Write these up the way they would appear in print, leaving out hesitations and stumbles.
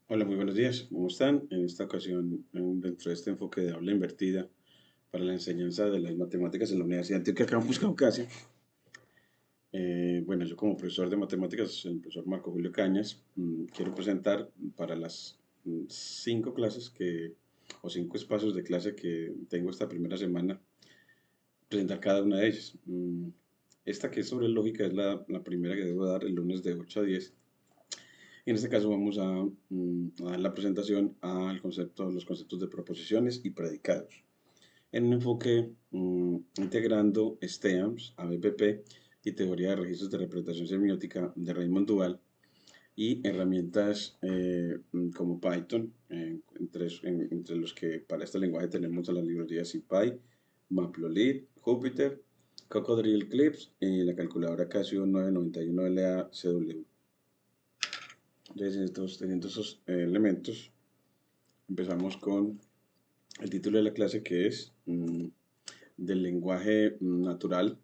Hola, muy buenos días. ¿Cómo están? En esta ocasión, dentro de este enfoque de aula invertida para la enseñanza de las matemáticas en la Universidad de Antioquia Campus Caucasia, bueno, yo como profesor de matemáticas, el profesor Marco Julio Cañas, quiero presentar para las 5 clases o 5 espacios de clase que tengo esta primera semana, presentar cada una de ellas. Esta que es sobre lógica es la primera que debo dar el lunes de 8 a 10. En este caso vamos a dar la presentación los conceptos de proposiciones y predicados, en un enfoque integrando STEAMS, ABPP y teoría de registros de representación semiótica de Raymond Duval y herramientas como Python, entre los que para este lenguaje tenemos a las librerías SciPy, Matplotlib, Jupyter, Cocodril Clips y la calculadora Casio 991 LACW. Entonces, teniendo estos elementos, empezamos con el título de la clase, que es del lenguaje natural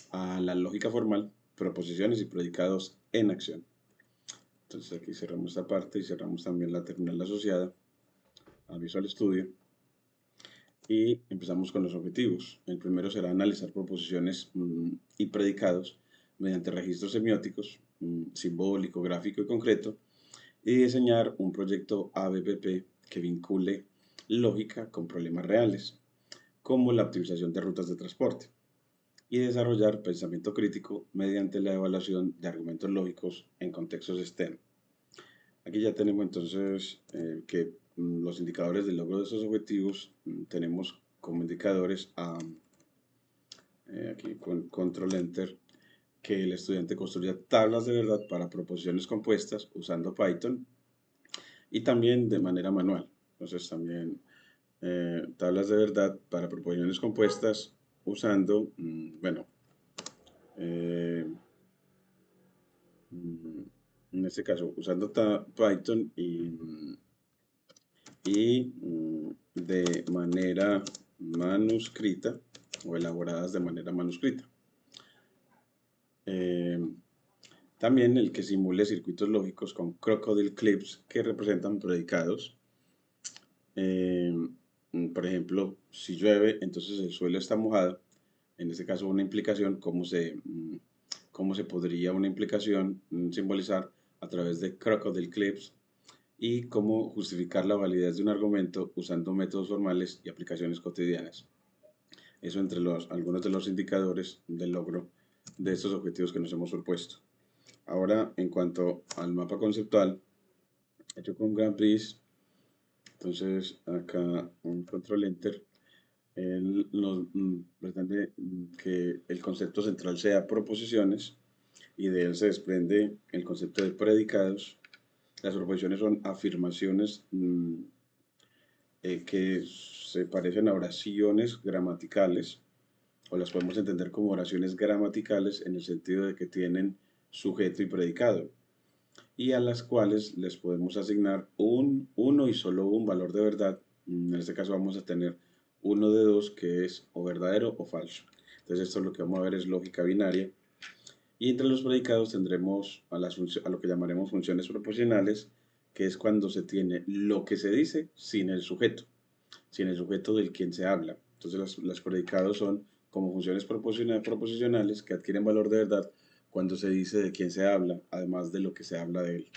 a la lógica formal, proposiciones y predicados en acción. Entonces aquí cerramos esta parte y cerramos también la terminal asociada a Visual Studio y empezamos con los objetivos. El primero será analizar proposiciones y predicados mediante registros semióticos, simbólico, gráfico y concreto, y diseñar un proyecto ABPP que vincule lógica con problemas reales, como la optimización de rutas de transporte, y desarrollar pensamiento crítico mediante la evaluación de argumentos lógicos en contextos STEM. Aquí ya tenemos entonces que los indicadores del logro de esos objetivos tenemos como indicadores aquí con Control Enter, que el estudiante construya tablas de verdad para proposiciones compuestas usando Python y también de manera manual. Entonces también tablas de verdad para proposiciones compuestas usando, eh, en este caso usando Python y de manera manuscrita o elaboradas de manera manuscrita. Eh, También el que simule circuitos lógicos con Crocodile Clips que representan predicados. Eh, por ejemplo, si llueve, entonces el suelo está mojado. En este caso, una implicación, cómo se podría una implicación simbolizar a través de Crocodile Clips y cómo justificar la validez de un argumento usando métodos formales y aplicaciones cotidianas. Eso entre algunos de los indicadores del logro de estos objetivos que nos hemos propuesto. Ahora, en cuanto al mapa conceptual, hecho con Grand Prix, entonces acá un control enter, él nos pretende que el concepto central sea proposiciones y de él se desprende el concepto de predicados. Las proposiciones son afirmaciones que se parecen a oraciones gramaticales, o las podemos entender como oraciones gramaticales en el sentido de que tienen sujeto y predicado, y a las cuales les podemos asignar uno y solo un valor de verdad. En este caso vamos a tener uno de dos, que es o verdadero o falso. Entonces esto lo que vamos a ver es lógica binaria. Y entre los predicados tendremos a lo que llamaremos funciones proposicionales, que es cuando se tiene lo que se dice sin el sujeto del quien se habla. Entonces los predicados son como funciones proposicionales que adquieren valor de verdad cuando se dice de quién se habla, además de lo que se habla de él.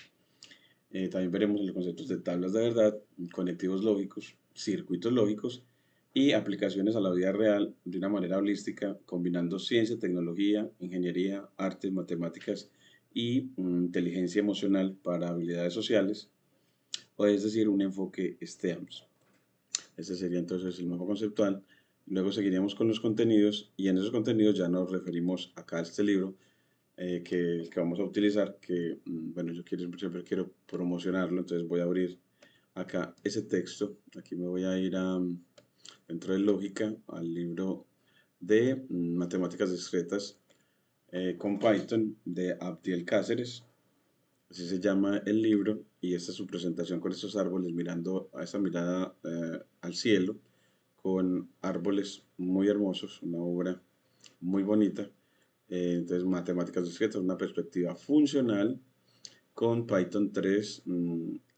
También veremos los conceptos de tablas de verdad, conectivos lógicos, circuitos lógicos y aplicaciones a la vida real de una manera holística, combinando ciencia, tecnología, ingeniería, artes, matemáticas y inteligencia emocional para habilidades sociales, o es decir, un enfoque STEAMS. Este sería entonces el mapa conceptual. Luego seguiríamos con los contenidos y en esos contenidos ya nos referimos acá a este libro que vamos a utilizar, que bueno, yo siempre quiero promocionarlo, entonces voy a abrir acá ese texto. Aquí me voy a ir dentro de lógica al libro de matemáticas discretas con Python de Abdiel Cáceres. Así se llama el libro y esta es su presentación con estos árboles mirando a esa mirada al cielo con árboles muy hermosos, una obra muy bonita. Entonces, matemáticas discretas, una perspectiva funcional con Python 3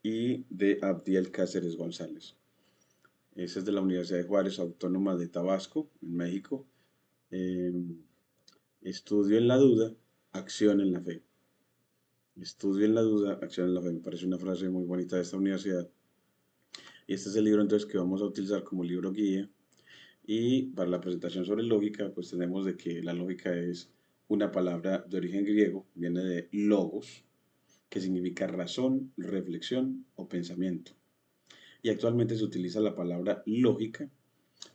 y de Abdiel Cáceres González. Ese es de la Universidad de Juárez Autónoma de Tabasco, en México. Estudio en la duda, acción en la fe. Estudio en la duda, acción en la fe. Me parece una frase muy bonita de esta universidad. Y este es el libro entonces que vamos a utilizar como libro guía. Y para la presentación sobre lógica, pues tenemos de que la lógica es una palabra de origen griego, viene de logos, que significa razón, reflexión o pensamiento. Y actualmente se utiliza la palabra lógica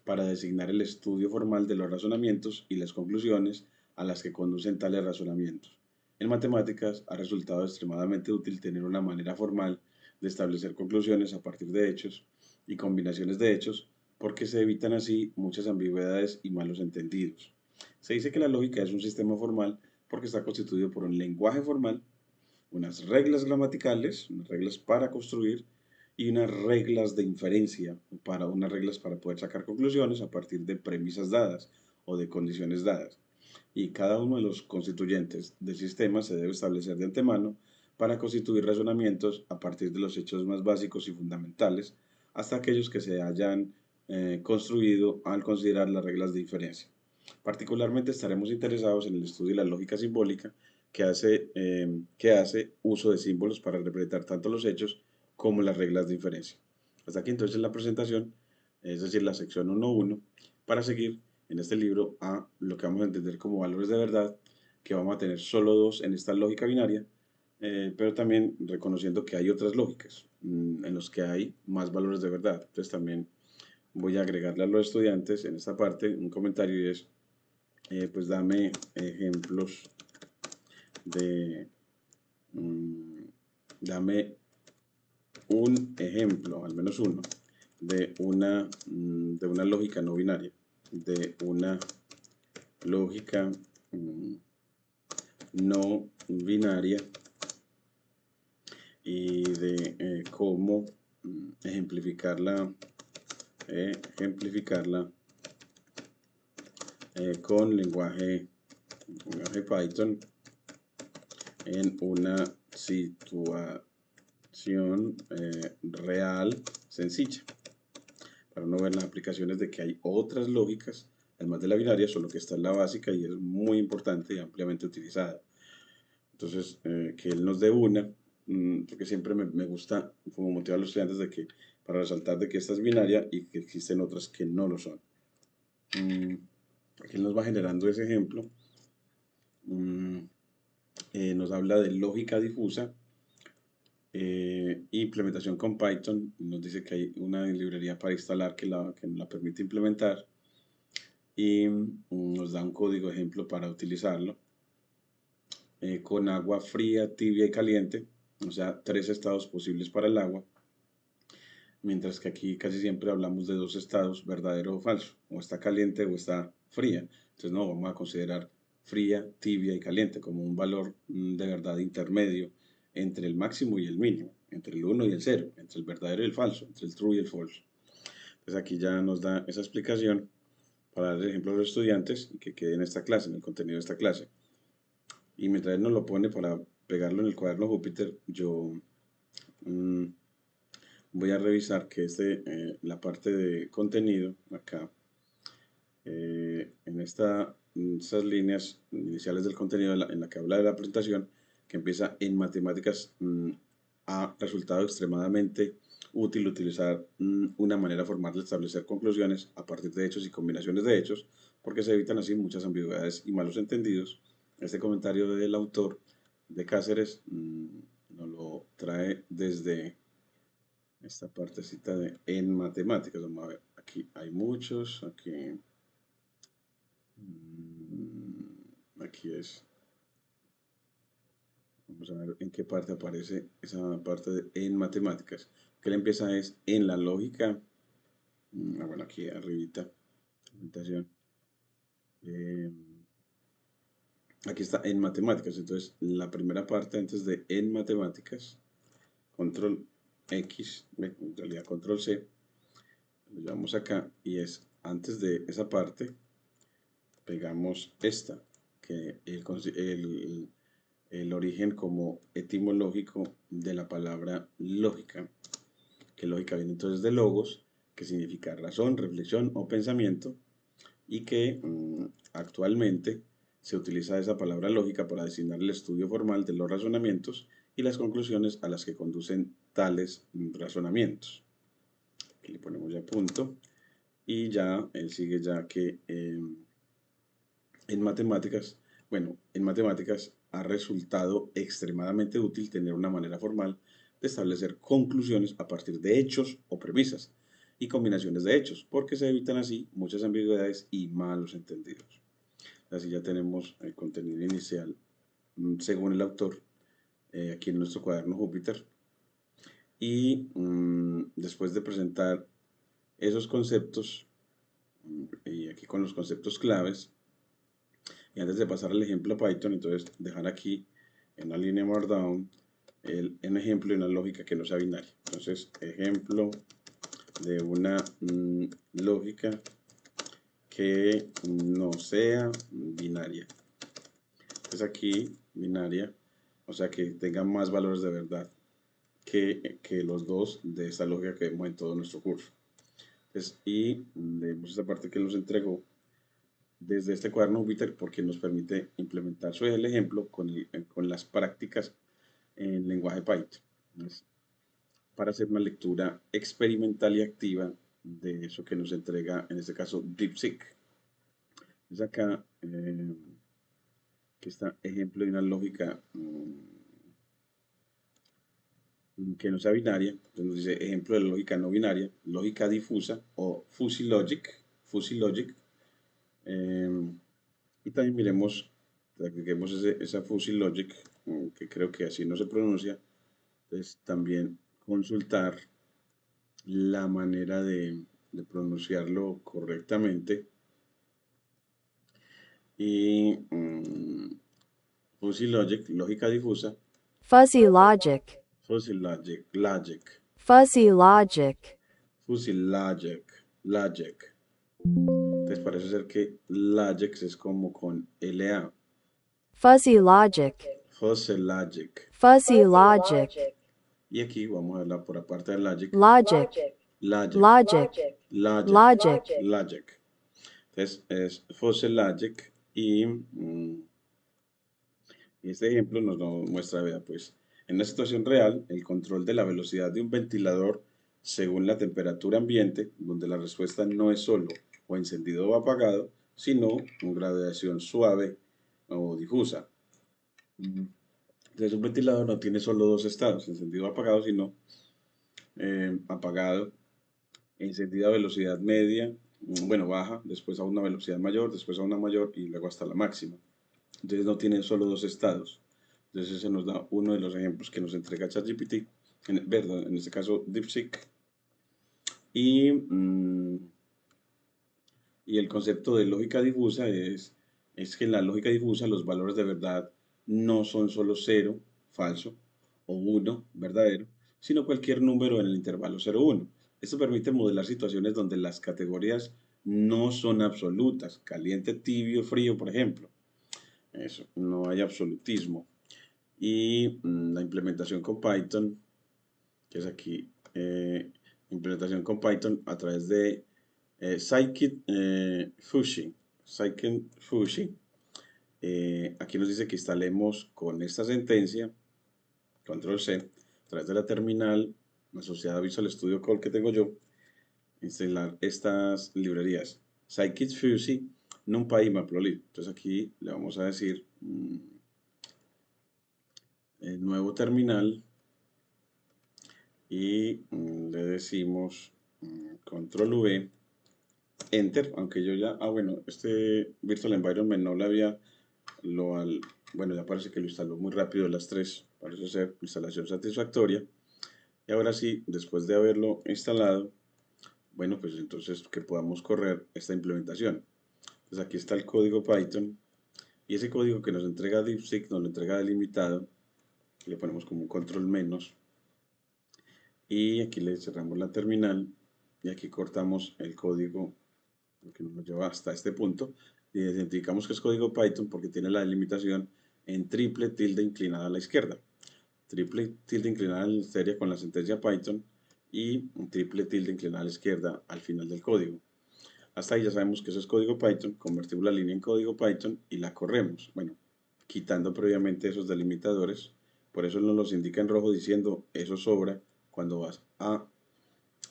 para designar el estudio formal de los razonamientos y las conclusiones a las que conducen tales razonamientos. En matemáticas ha resultado extremadamente útil tener una manera formal de establecer conclusiones a partir de hechos y combinaciones de hechos porque se evitan así muchas ambigüedades y malos entendidos. Se dice que la lógica es un sistema formal porque está constituido por un lenguaje formal, unas reglas gramaticales, unas reglas para construir y unas reglas de inferencia, unas reglas para poder sacar conclusiones a partir de premisas dadas o de condiciones dadas. Y cada uno de los constituyentes del sistema se debe establecer de antemano para constituir razonamientos a partir de los hechos más básicos y fundamentales hasta aquellos que se hayan construido al considerar las reglas de inferencia. Particularmente estaremos interesados en el estudio de la lógica simbólica que hace uso de símbolos para representar tanto los hechos como las reglas de inferencia. Hasta aquí entonces la presentación, es decir, la sección 1.1, para seguir en este libro a lo que vamos a entender como valores de verdad, que vamos a tener solo dos en esta lógica binaria, pero también reconociendo que hay otras lógicas en los que hay más valores de verdad. Entonces también voy a agregarle a los estudiantes en esta parte un comentario y es, pues dame ejemplos de, dame un ejemplo, al menos uno, de una lógica no binaria, de una lógica no binaria y de cómo ejemplificarla con lenguaje Python en una situación real sencilla, para no ver las aplicaciones de que hay otras lógicas, además de la binaria, solo que esta es la básica y es muy importante y ampliamente utilizada. Entonces, que él nos dé una, porque siempre me gusta como motivar a los estudiantes de que, para resaltar de que esta es binaria y que existen otras que no lo son. Aquí él nos va generando ese ejemplo. Nos habla de lógica difusa, implementación con Python. Nos dice que hay una librería para instalar que nos la permite implementar y nos da un código ejemplo para utilizarlo. Con agua fría, tibia y caliente, o sea, 3 estados posibles para el agua, mientras que aquí casi siempre hablamos de 2 estados, verdadero o falso, o está caliente o está fría. Entonces no, vamos a considerar fría, tibia y caliente como un valor de verdad intermedio entre el máximo y el mínimo, entre el 1 y el 0, entre el verdadero y el falso, entre el true y el false. Entonces aquí ya nos da esa explicación para dar ejemplo a los estudiantes y que quede en esta clase, en el contenido de esta clase. Y mientras él nos lo pone para pegarlo en el cuaderno Júpiter, yo voy a revisar que la parte de contenido acá, en estas líneas iniciales del contenido en la que habla de la presentación, que empieza en matemáticas, ha resultado extremadamente útil utilizar una manera formal de establecer conclusiones a partir de hechos y combinaciones de hechos, porque se evitan así muchas ambigüedades y malos entendidos. Este comentario del autor de Cáceres nos lo trae desde esta partecita de en matemáticas. Vamos a ver, aquí hay muchos, aquí es, vamos a ver en qué parte aparece esa parte de en matemáticas. Que le empieza es en la lógica, bueno, aquí arribita, presentación. Aquí está en matemáticas, entonces la primera parte antes de en matemáticas, control X, en realidad control C, lo llevamos acá y es antes de esa parte, pegamos esta, que el origen como etimológico de la palabra lógica, que lógica viene entonces de logos, que significa razón, reflexión o pensamiento, y que actualmente se utiliza esa palabra lógica para designar el estudio formal de los razonamientos y las conclusiones a las que conducen tales razonamientos. Aquí le ponemos ya punto y ya él sigue ya que en matemáticas, bueno, en matemáticas ha resultado extremadamente útil tener una manera formal de establecer conclusiones a partir de hechos o premisas y combinaciones de hechos, porque se evitan así muchas ambigüedades y malos entendidos. Así ya tenemos el contenido inicial, según el autor, aquí en nuestro cuaderno Júpiter. Y después de presentar esos conceptos, y aquí con los conceptos claves, y antes de pasar al ejemplo Python, entonces dejar aquí en la línea Markdown un ejemplo de una lógica que no sea binaria. Entonces, ejemplo de una lógica que no sea binaria. Entonces aquí, binaria, o sea que tenga más valores de verdad que los dos de esta lógica que vemos en todo nuestro curso. Entonces, y leemos esta parte que nos entregó desde este cuaderno Jupyter porque nos permite implementar el ejemplo con las prácticas en lenguaje Python. Entonces, para hacer una lectura experimental y activa de eso que nos entrega, en este caso, DeepSeek. Es acá que está ejemplo de una lógica que no sea binaria. Entonces nos dice ejemplo de lógica no binaria, lógica difusa o fuzzy logic. Fuzzy logic. Y también miremos, practiquemos esa fuzzy logic, que creo que así no se pronuncia. Entonces también consultar la manera de pronunciarlo correctamente. Y fuzzy logic, lógica difusa. Fuzzy logic. Fuzzy logic, logic. Fuzzy logic. Fuzzy logic, logic. Entonces parece ser que logic es como con LA. Fuzzy logic. Fuzzy logic. Fuzzy logic. Y aquí vamos a verla por aparte de logic. Logic. Logic. Logic. Logic. Logic. Logic. Entonces es fuzzy logic y este ejemplo nos lo muestra, vea, pues, en una situación real, el control de la velocidad de un ventilador según la temperatura ambiente, donde la respuesta no es solo o encendido o apagado, sino una gradación suave o difusa. Entonces un ventilador no tiene solo dos estados, encendido o apagado, sino apagado, encendido a velocidad media, bueno, baja, después a una velocidad mayor, después a una mayor y luego hasta la máxima. Entonces no tiene solo dos estados. Entonces ese nos da uno de los ejemplos que nos entrega ChatGPT, en este caso DeepSeek. Y, y el concepto de lógica difusa es que en la lógica difusa los valores de verdad no son solo 0, falso, o 1, verdadero, sino cualquier número en el intervalo 0-1. Esto permite modelar situaciones donde las categorías no son absolutas, caliente, tibio, frío, por ejemplo. Eso, no hay absolutismo. Y la implementación con Python, que es aquí, implementación con Python a través de Scikit-Fushi. Scikit-Fushi. Aquí nos dice que instalemos con esta sentencia, control C, a través de la terminal asociada a Visual Studio Code que tengo yo, instalar estas librerías. Scikit-Fushi, NumPy y Matplotlib. Entonces aquí le vamos a decir el nuevo terminal y le decimos control V, enter, aunque yo ya, bueno, este Virtual Environment no lo había, bueno, ya parece que lo instaló muy rápido las tres, parece ser instalación satisfactoria. Y ahora sí, después de haberlo instalado, bueno, pues entonces que podamos correr esta implementación. Entonces aquí está el código Python y ese código que nos entrega DeepSeek nos lo entrega delimitado, le ponemos como un control menos y aquí le cerramos la terminal y aquí cortamos el código que nos lleva hasta este punto y identificamos que es código Python porque tiene la delimitación en triple tilde inclinada a la izquierda. Triple tilde inclinada a la izquierda con la sentencia Python y un triple tilde inclinada a la izquierda al final del código. Hasta ahí ya sabemos que eso es código Python, convertimos la línea en código Python y la corremos. Bueno, quitando previamente esos delimitadores, por eso nos los indica en rojo diciendo eso sobra cuando vas a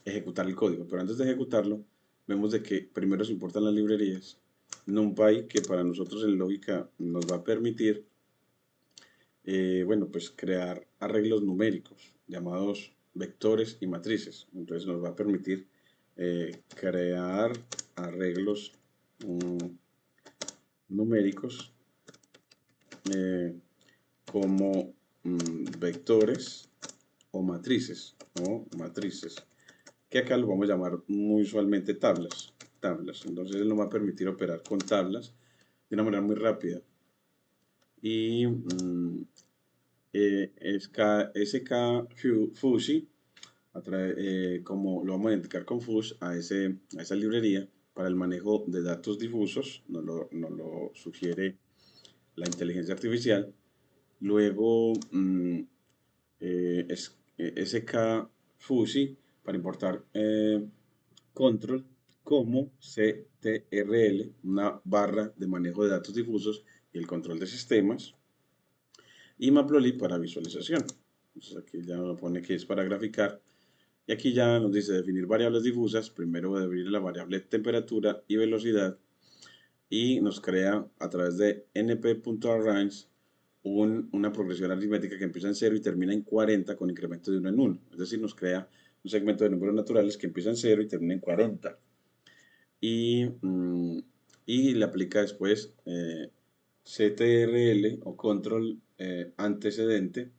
ejecutar el código. Pero antes de ejecutarlo, vemos de que primero se importan las librerías. NumPy, que para nosotros en lógica nos va a permitir, bueno, pues crear arreglos numéricos llamados vectores y matrices. Entonces nos va a permitir crear arreglos numéricos como vectores o matrices, que acá lo vamos a llamar muy usualmente tablas. Entonces él nos va a permitir operar con tablas de una manera muy rápida. Y skfusi, como lo vamos a identificar con FUSH a esa librería para el manejo de datos difusos, nos lo sugiere la inteligencia artificial. Luego skfusi para importar control como CTRL, una barra de manejo de datos difusos y el control de sistemas, y Matplotlib para visualización. Entonces aquí ya nos pone que es para graficar, y aquí ya nos dice definir variables difusas. Primero voy a definir la variable temperatura y velocidad, y nos crea a través de np.arrange una progresión aritmética que empieza en 0 y termina en 40 con incremento de 1 en 1. Es decir, nos crea un segmento de números naturales que empieza en 0 y termina en 40. Y le aplica después CTRL o control antecedente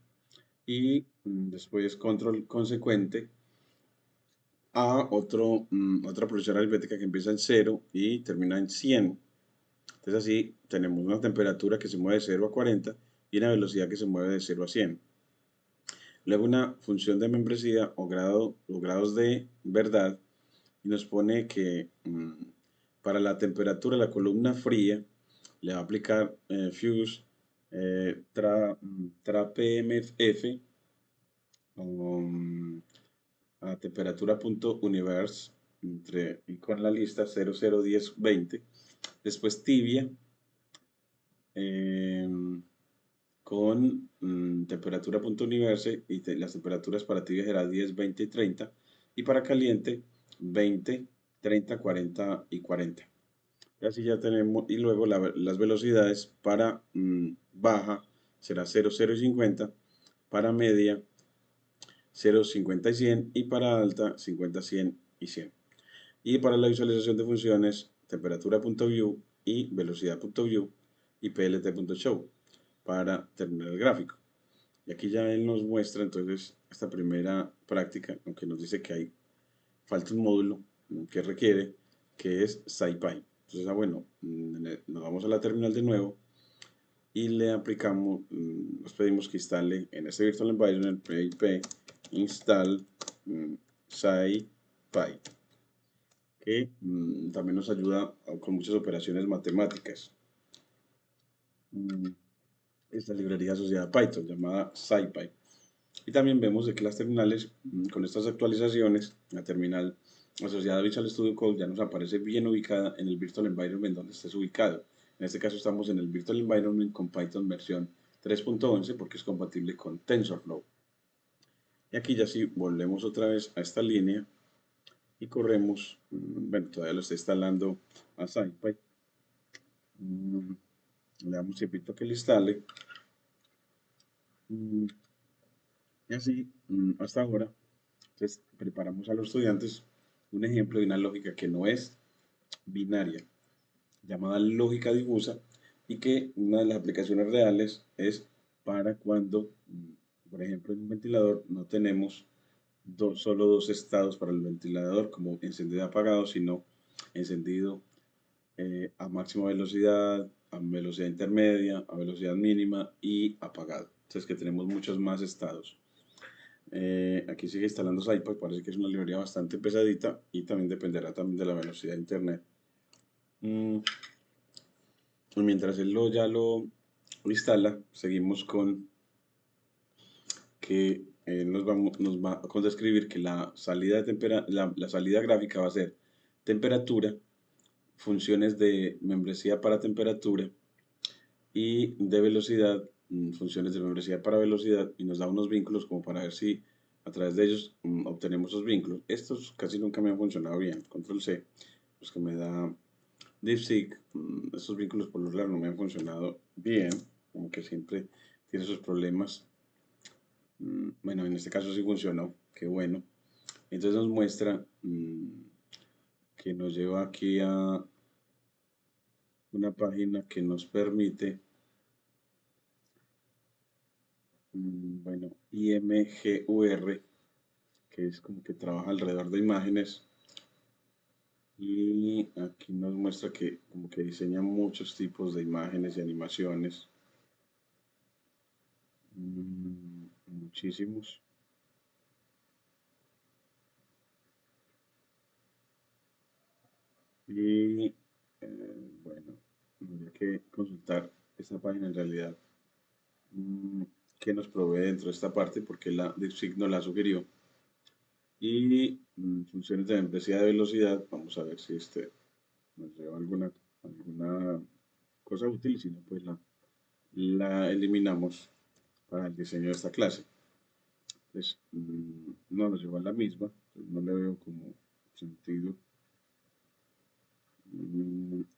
y después control consecuente a otra progresión aritmética que empieza en 0 y termina en 100. Entonces así tenemos una temperatura que se mueve de 0 a 40 y una velocidad que se mueve de 0 a 100. Luego una función de membresía o grados de verdad, y nos pone que para la temperatura la columna fría le va a aplicar fuse trapmf a temperatura.universe y con la lista 00, 10, 20. Después tibia con temperatura.universe, y las temperaturas para tibia será 10, 20 y 30, y para caliente 20, 30, 40 y 40. Y así ya tenemos, y luego las velocidades para baja será 0, 0 y 50, para media 0, 50 y 100, y para alta 50, 100 y 100. Y para la visualización de funciones, temperatura.view y velocidad.view y plt.show para terminar el gráfico. Y aquí ya él nos muestra entonces esta primera práctica, aunque nos dice que falta un módulo que requiere, que es SciPy. Entonces, bueno, nos vamos a la terminal de nuevo y le aplicamos, nos pedimos que instale en este virtual environment pip install SciPy, que también nos ayuda con muchas operaciones matemáticas. Esta librería asociada a Python llamada SciPy. Y también vemos de que las terminales, con estas actualizaciones, la terminal asociada a Visual Studio Code ya nos aparece bien ubicada en el Virtual Environment donde estés ubicado. En este caso estamos en el Virtual Environment con Python versión 3.11 porque es compatible con TensorFlow. Y aquí ya sí volvemos otra vez a esta línea y corremos, bueno, todavía lo está instalando a SciPy. Le damos tiempito que le instale. Y así, hasta ahora, entonces preparamos a los estudiantes un ejemplo de una lógica que no es binaria, llamada lógica difusa, y que una de las aplicaciones reales es para cuando, por ejemplo, en un ventilador no tenemos solo dos estados para el ventilador, como encendido y apagado, sino encendido a máxima velocidad, a velocidad intermedia, a velocidad mínima y apagado. Entonces que tenemos muchos más estados. Aquí sigue instalando SciPy, parece que es una librería bastante pesadita y también dependerá también de la velocidad de internet. Mientras él ya lo instala, seguimos con que nos va a describir que la salida, la salida gráfica va a ser temperatura, funciones de membresía para temperatura y de velocidad, funciones de membresía para velocidad, y nos da unos vínculos como para ver si a través de ellos obtenemos esos vínculos. Estos casi nunca me han funcionado bien. Control C, los que me da DeepSeek, estos vínculos por lo general no me han funcionado bien, como que siempre tiene sus problemas. Bueno, en este caso sí funcionó, qué bueno. Entonces nos muestra que nos lleva aquí a una página que nos permite, bueno, IMGUR, que es como que trabaja alrededor de imágenes. Y aquí nos muestra que como que diseña muchos tipos de imágenes y animaciones. Muchísimos. Y bueno, habría que consultar esta página en realidad que nos provee dentro de esta parte porque la DeepSeek nos la sugirió. Y funciones de membresía de velocidad, vamos a ver si este nos lleva alguna cosa útil, si no pues la eliminamos para el diseño de esta clase. Pues no nos lleva a la misma, pues no le veo como sentido.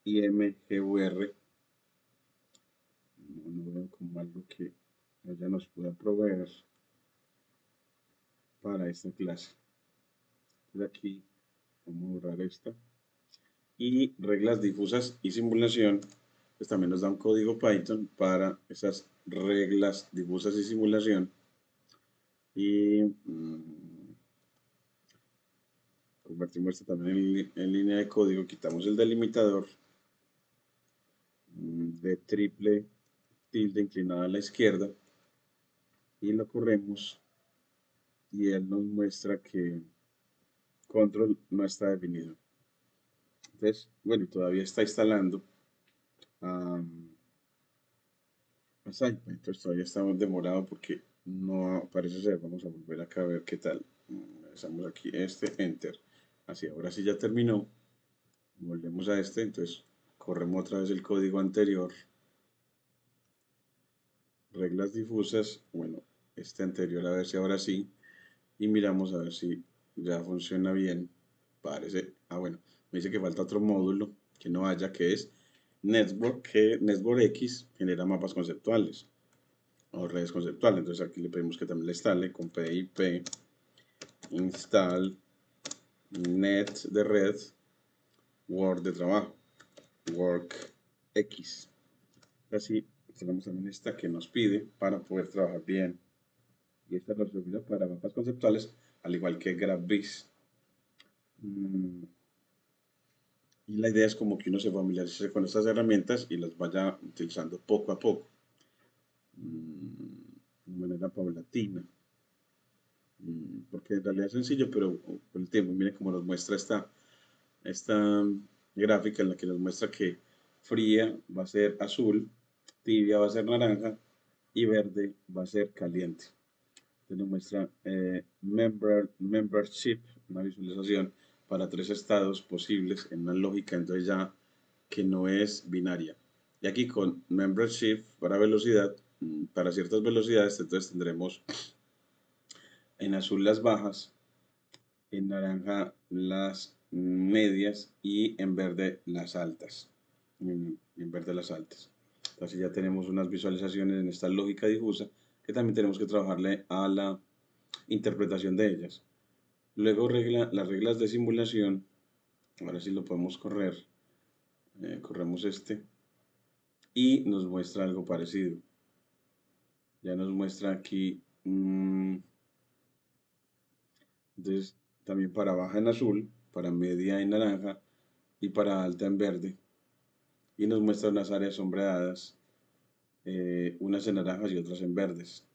IMGUR, no veo como algo que ella nos pueda proveer para esta clase. Entonces aquí vamos a borrar esta. Y reglas difusas y simulación, pues también nos da un código Python para esas reglas difusas y simulación. Y convertimos esto también en línea de código, quitamos el delimitador de triple tilde inclinada a la izquierda y lo corremos y él nos muestra que control no está definido. Entonces, bueno, todavía está instalando entonces todavía estamos demorado porque no parece ser. Vamos a volver acá a ver qué tal. Estamos aquí, enter. Así, ahora sí ya terminó. Volvemos a entonces corremos otra vez el código anterior. Reglas difusas, bueno, anterior a ver si ahora sí. Y miramos a ver si ya funciona bien. Parece, bueno, me dice que falta otro módulo que no haya, que es Network, que Network X genera mapas conceptuales o redes conceptuales. Entonces aquí le pedimos que también le instale con pip install net de red, word de trabajo, work X. Así tenemos también esta que nos pide para poder trabajar bien. Y esta nos sirve para mapas conceptuales, al igual que GraphViz. Y la idea es como que uno se familiarice con estas herramientas y las vaya utilizando poco a poco, de manera paulatina. Porque en realidad es sencillo, pero con el tiempo, miren cómo nos muestra esta gráfica en la que nos muestra que fría va a ser azul, tibia va a ser naranja y verde va a ser caliente. Entonces nos muestra membership, una visualización para 3 estados posibles en una lógica, entonces ya que no es binaria. Y aquí con membership para velocidad, para ciertas velocidades, entonces tendremos en azul las bajas, en naranja las medias y en verde las altas. En verde las altas. Entonces ya tenemos unas visualizaciones en esta lógica difusa que también tenemos que trabajarle a la interpretación de ellas. Luego las reglas de simulación. Ahora sí lo podemos correr. Corremos y nos muestra algo parecido. Ya nos muestra aquí. Entonces, también para baja en azul, para media en naranja y para alta en verde. Y nos muestra unas áreas sombreadas, unas en naranjas y otras en verdes.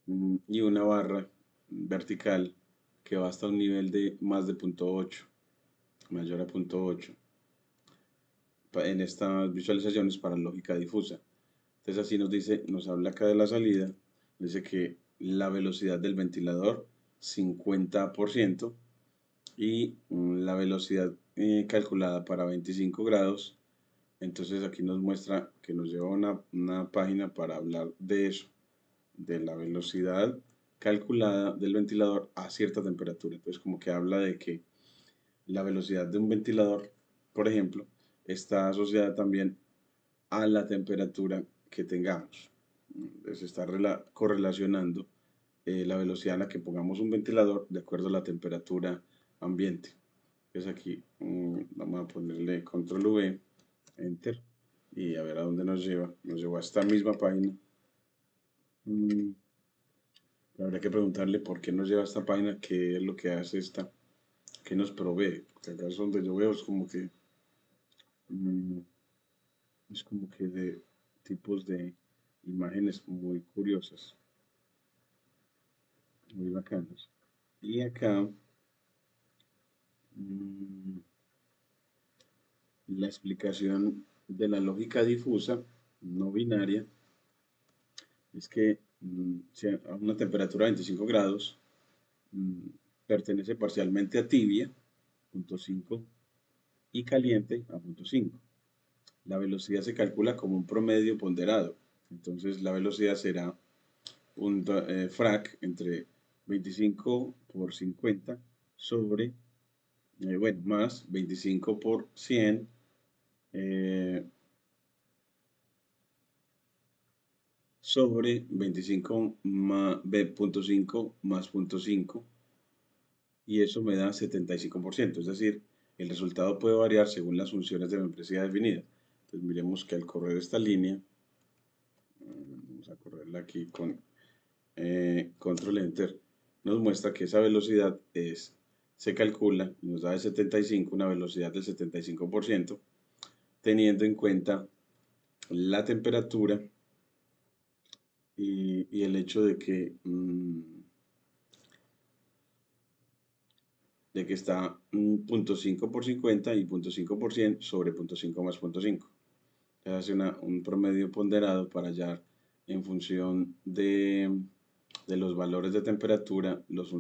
Y una barra vertical que va hasta un nivel de más de 0.8, mayor a 0.8. En estas visualizaciones para lógica difusa. Entonces así nos dice, nos habla acá de la salida, dice que la velocidad del ventilador 50% y la velocidad calculada para 25 grados. Entonces aquí nos muestra que nos lleva a una página para hablar de eso, de la velocidad calculada del ventilador a cierta temperatura. Entonces como que habla de que la velocidad de un ventilador, por ejemplo, está asociada también a la temperatura que tengamos. Se está correlacionando la velocidad a la que pongamos un ventilador de acuerdo a la temperatura ambiente. Entonces aquí vamos a ponerle control V, enter, y a ver a dónde nos lleva. Nos llevó a esta misma página. Habría que preguntarle por qué nos lleva a esta página, qué es lo que hace esta, qué nos provee. Porque acá es donde yo veo, mm, es como que de tipos de imágenes muy curiosas, muy bacanas. Y acá mm, la explicación de la lógica difusa, no binaria, es que si a una temperatura de 25 grados mm, pertenece parcialmente a tibia, punto 5, y caliente, a punto 5. La velocidad se calcula como un promedio ponderado. Entonces la velocidad será un frac entre 25 por 50 sobre, bueno, más 25 por 100 sobre 25 más B.5 más punto 5 y eso me da 75%, es decir, el resultado puede variar según las funciones de membresía definida. Entonces miremos que al correr esta línea, vamos a correrla aquí con control enter, nos muestra que esa velocidad se calcula y nos da de 75, una velocidad del 75%, teniendo en cuenta la temperatura y el hecho de que está 0.5 por 50 y 0.5% sobre 0.5 más 0.5. Se hace un promedio ponderado para hallar en función de los valores de temperatura, los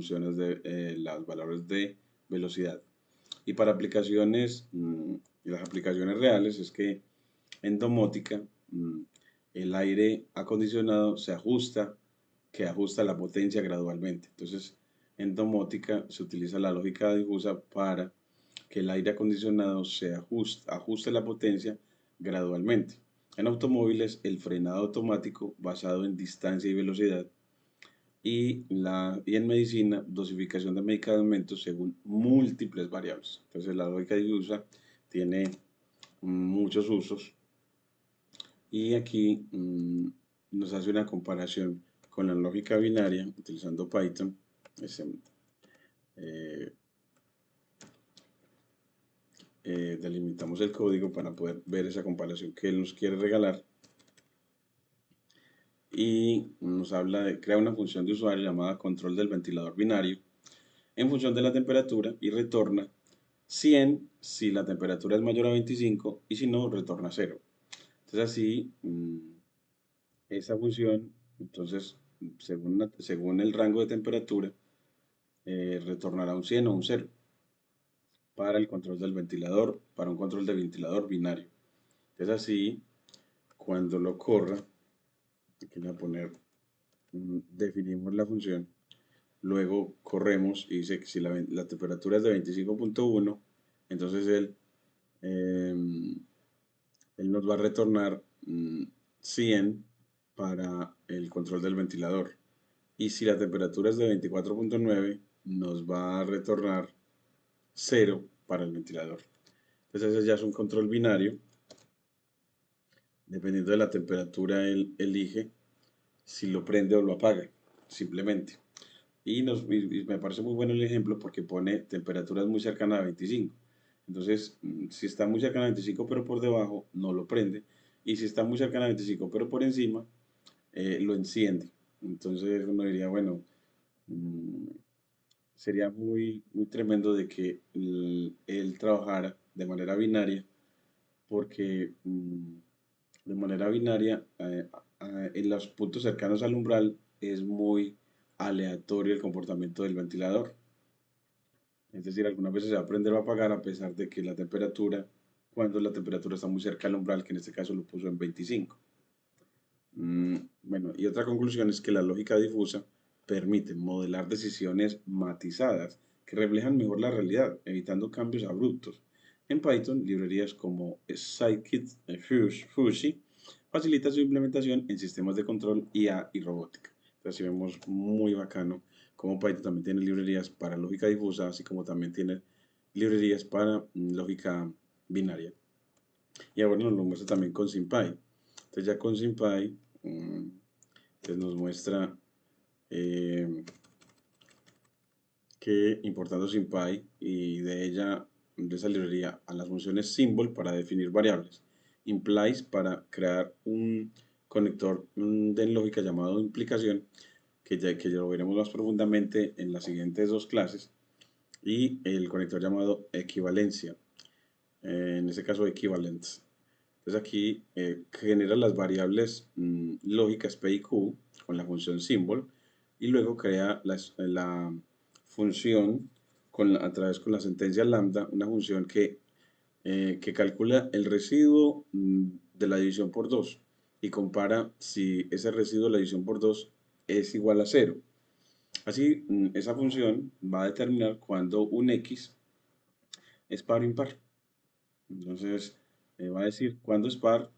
valores de velocidad. Y para aplicaciones, las aplicaciones reales es que en domótica el aire acondicionado que ajusta la potencia gradualmente. Entonces, en domótica se utiliza la lógica difusa para que el aire acondicionado ajuste la potencia gradualmente. En automóviles, el frenado automático basado en distancia y velocidad. Y en medicina, dosificación de medicamentos según múltiples variables. Entonces, la lógica difusa tiene muchos usos. Y aquí nos hace una comparación con la lógica binaria utilizando Python. Eh, Delimitamos el código para poder ver esa comparación que él nos quiere regalar. Y nos habla de crear una función de usuario llamada control del ventilador binario en función de la temperatura y retorna 100 si la temperatura es mayor a 25 y si no, retorna 0. Entonces así, esa función, entonces, según el rango de temperatura, retornará un 100 o un 0 para el control del ventilador, para un control de ventilador binario. Entonces así, cuando lo corra, aquí voy a poner, definimos la función, luego corremos y dice que si la temperatura es de 25.1, entonces em, él nos va a retornar 100 para el control del ventilador. Y si la temperatura es de 24.9, nos va a retornar 0 para el ventilador. Entonces ese ya es un control binario. Dependiendo de la temperatura, él elige si lo prende o lo apaga, simplemente. Y me parece muy bueno el ejemplo porque pone temperaturas muy cercanas a 25. Entonces, si está muy cercana a 25 pero por debajo, no lo prende. Y si está muy cercana a 25 pero por encima, lo enciende. Entonces uno diría, bueno, mm, sería muy tremendo de que él trabajara de manera binaria porque de manera binaria, en los puntos cercanos al umbral es muy aleatorio el comportamiento del ventilador. Es decir, algunas veces se va a prender o apagar a pesar de que la temperatura, cuando la temperatura está muy cerca al umbral, que en este caso lo puso en 25. Bueno, y otra conclusión es que la lógica difusa permite modelar decisiones matizadas que reflejan mejor la realidad, evitando cambios abruptos. En Python, librerías como Scikit-Fuzzy facilita su implementación en sistemas de control, IA y robótica. Entonces, si vemos muy bacano cómo Python también tiene librerías para lógica difusa, así como también tiene librerías para lógica binaria. Y ahora nos lo muestra también con SymPy. Entonces ya con SymPy pues nos muestra que importando SymPy y de ella, de esa librería, a las funciones symbol para definir variables, implies para crear un conector de lógica llamado implicación, que ya lo veremos más profundamente en las siguientes dos clases, y el conector llamado equivalencia, en este caso equivalence. Entonces aquí genera las variables lógicas P y Q con la función symbol y luego crea la función a través con la sentencia lambda, una función que calcula el residuo de la división por 2 y compara si ese residuo de la división por 2 es igual a 0. Así, esa función va a determinar cuando un x es par o impar. Entonces, va a decir cuándo es par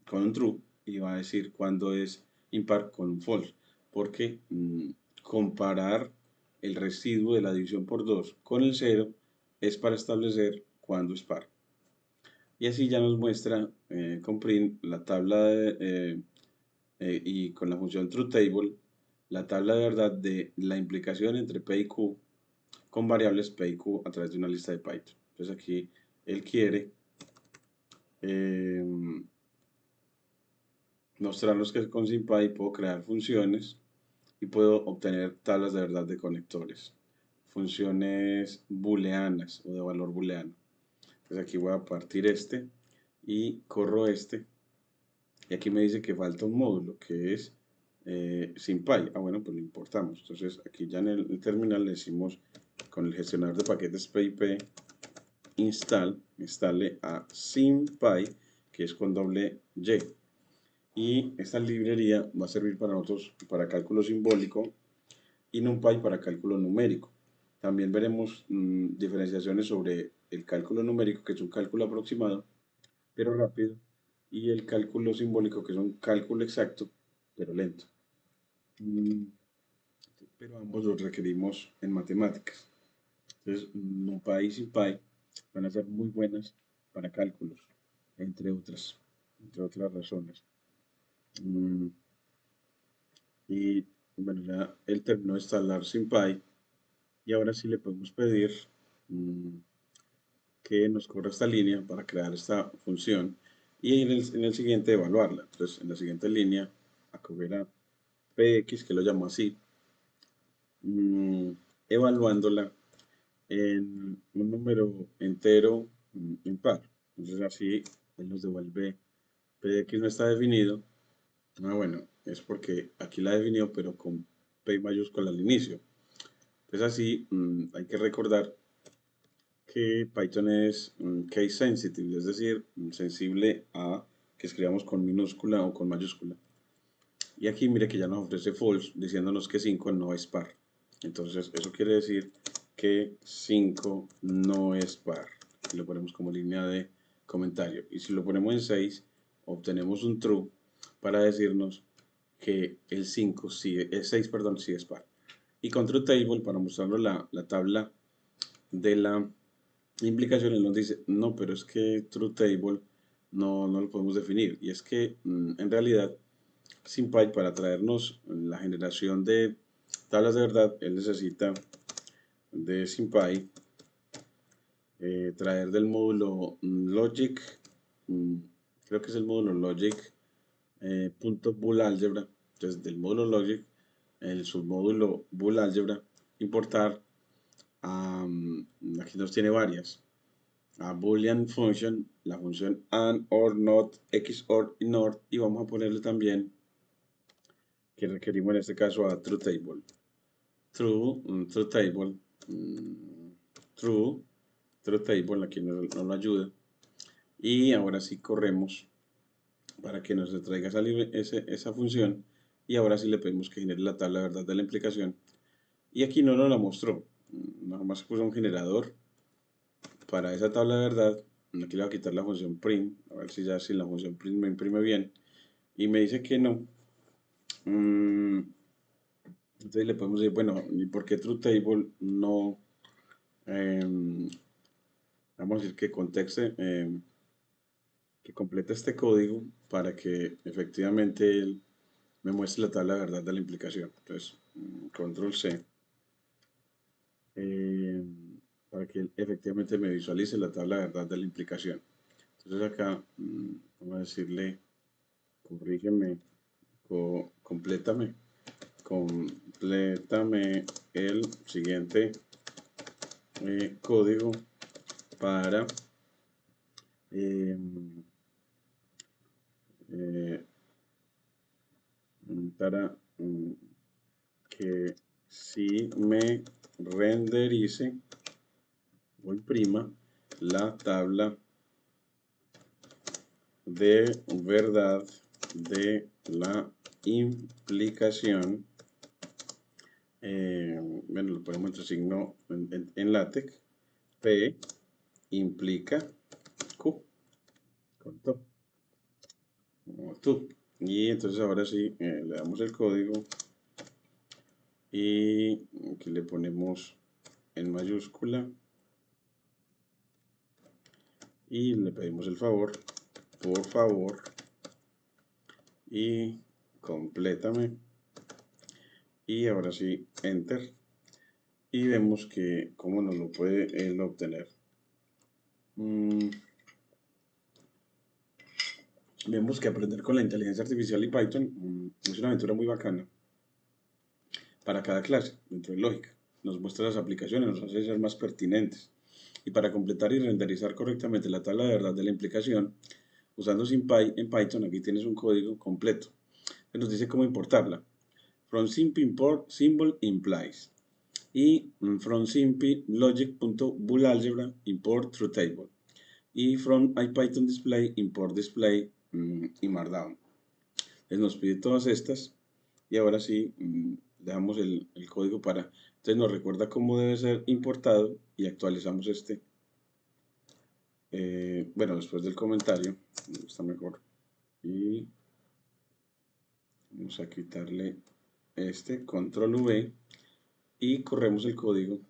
con un true y va a decir cuándo es impar con un false. Porque comparar el residuo de la división por 2 con el 0 es para establecer cuándo es par. Y así ya nos muestra con print la tabla y con la función trueTable, la tabla de verdad de la implicación entre P y Q con variables P y Q a través de una lista de Python. Entonces aquí él quiere eh, mostrarnos que con SymPy puedo crear funciones y puedo obtener tablas de verdad de conectores, funciones booleanas o de valor booleano. Entonces aquí voy a partir este y corro este y aquí me dice que falta un módulo que es SymPy. Ah, bueno, pues lo importamos. Entonces aquí ya en el terminal le decimos con el gestionador de paquetes pip instale a SymPy, que es con doble Y. Y esta librería va a servir para nosotros para cálculo simbólico y NumPy para cálculo numérico. También veremos diferenciaciones sobre el cálculo numérico, que es un cálculo aproximado, pero rápido, y el cálculo simbólico, que es un cálculo exacto, pero lento. Mm, pero ambos los requerimos en matemáticas. Entonces, NumPy y SymPy van a ser muy buenas para cálculos, entre otras razones. Mm, Y bueno, ya él terminó de instalar SymPy y ahora sí le podemos pedir mm, que nos corra esta línea para crear esta función y en el siguiente evaluarla. Entonces, en la siguiente línea, a coger a px, que lo llamo así, mm, evaluándola en un número entero impar. Entonces, así él nos devuelve px no está definido. Ah, bueno, es porque aquí la definió, pero con P mayúscula al inicio. Entonces así hay que recordar que Python es case sensitive, es decir, sensible a que escribamos con minúscula o con mayúscula. Y aquí mire que ya nos ofrece false, diciéndonos que 5 no es par. Entonces eso quiere decir que 5 no es par. Y lo ponemos como línea de comentario. Y si lo ponemos en 6, obtenemos un true para decirnos que el 5 sí, el 6, perdón, sí es par. Y con trueTable, para mostrarnos la tabla de la implicación, él nos dice, no, pero es que trueTable no lo podemos definir. Y es que en realidad SymPy, para traernos la generación de tablas de verdad, él necesita de SymPy traer del módulo logic, mm, creo que es el módulo logic punto bool algebra. Entonces del módulo logic, el submódulo bool algebra, importar, aquí nos tiene varias. a Boolean function, la función and, or, not, XOR y NOR, y vamos a ponerle también que requerimos en este caso a true table. True table, true table, aquí no lo ayuda. Y ahora sí corremos para que nos traiga esa función. Y ahora sí le pedimos que genere la tabla de verdad de la implicación. Y aquí no nos la mostró. Nada más puso un generador para esa tabla de verdad. Aquí le voy a quitar la función print. A ver si ya si la función print me imprime bien. Y me dice que no. Entonces le podemos decir, bueno, ¿y por qué true table no? Vamos a decir que contexte, que complete este código para que efectivamente él me muestre la tabla de verdad de la implicación. Entonces, control C, para que él efectivamente me visualice la tabla de verdad de la implicación. Entonces acá, vamos a decirle, corrígeme, complétame el siguiente código para para que si me renderice o imprima la tabla de verdad de la implicación. Bueno, lo ponemos entre signo en LaTeX. P implica Q con tú. Y entonces ahora sí le damos el código y aquí le ponemos en mayúscula y le pedimos el favor, por favor, y complétame. Y ahora sí, enter. Y vemos que cómo nos lo puede él obtener. Vemos que aprender con la inteligencia artificial y Python es una aventura muy bacana para cada clase dentro de lógica. Nos muestra las aplicaciones, nos hace ser más pertinentes. Y para completar y renderizar correctamente la tabla de verdad de la implicación, usando SymPy en Python, aquí tienes un código completo. Nos dice cómo importarla. From SymPy import symbol implies. Y from SymPy logic.boolealgebra import true table. Y from IPython display import display y markdown. Él nos pide todas estas y ahora sí dejamos el código para, entonces nos recuerda cómo debe ser importado y actualizamos este. Bueno, después del comentario, está mejor. Y vamos a quitarle este, control V, y corremos el código.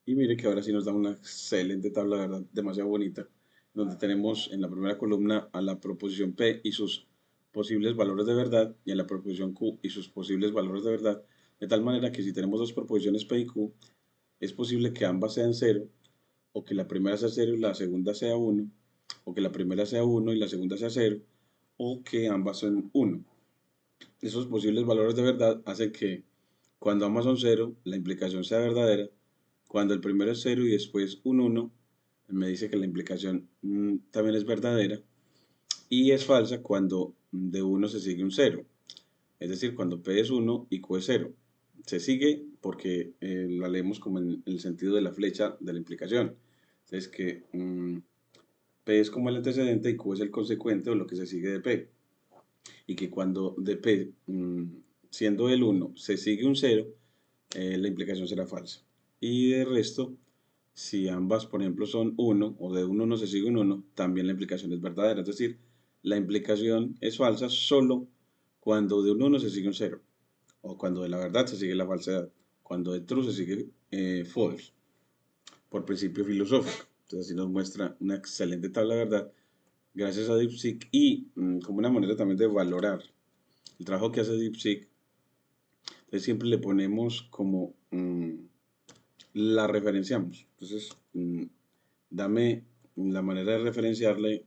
Y mire que ahora sí nos da una excelente tabla, de verdad, demasiado bonita, donde tenemos en la primera columna a la proposición P y sus posibles valores de verdad, y a la proposición Q y sus posibles valores de verdad, de tal manera que si tenemos dos proposiciones P y Q, es posible que ambas sean 0, o que la primera sea 0 y la segunda sea 1, o que la primera sea 1 y la segunda sea 0, o que ambas son 1. Esos posibles valores de verdad hacen que cuando ambas son 0, la implicación sea verdadera. Cuando el primero es 0 y después un 1, me dice que la implicación también es verdadera. Y es falsa cuando de 1 se sigue un 0. Es decir, cuando P es 1 y Q es 0. Se sigue porque la leemos como en el sentido de la flecha de la implicación. Entonces que P es como el antecedente y Q es el consecuente o lo que se sigue de P. Y que cuando de P, siendo el 1, se sigue un 0, la implicación será falsa. Y de resto, si ambas, por ejemplo, son 1 o de un 1 se sigue un 1, también la implicación es verdadera. Es decir, la implicación es falsa solo cuando de un 1 se sigue un 0, o cuando de la verdad se sigue la falsedad, cuando de true se sigue false, por principio filosófico. Entonces así nos muestra una excelente tabla de verdad gracias a DeepSeek y como una manera también de valorar el trabajo que hace DeepSeek. Entonces siempre le ponemos como la referenciamos. Entonces dame la manera de referenciarle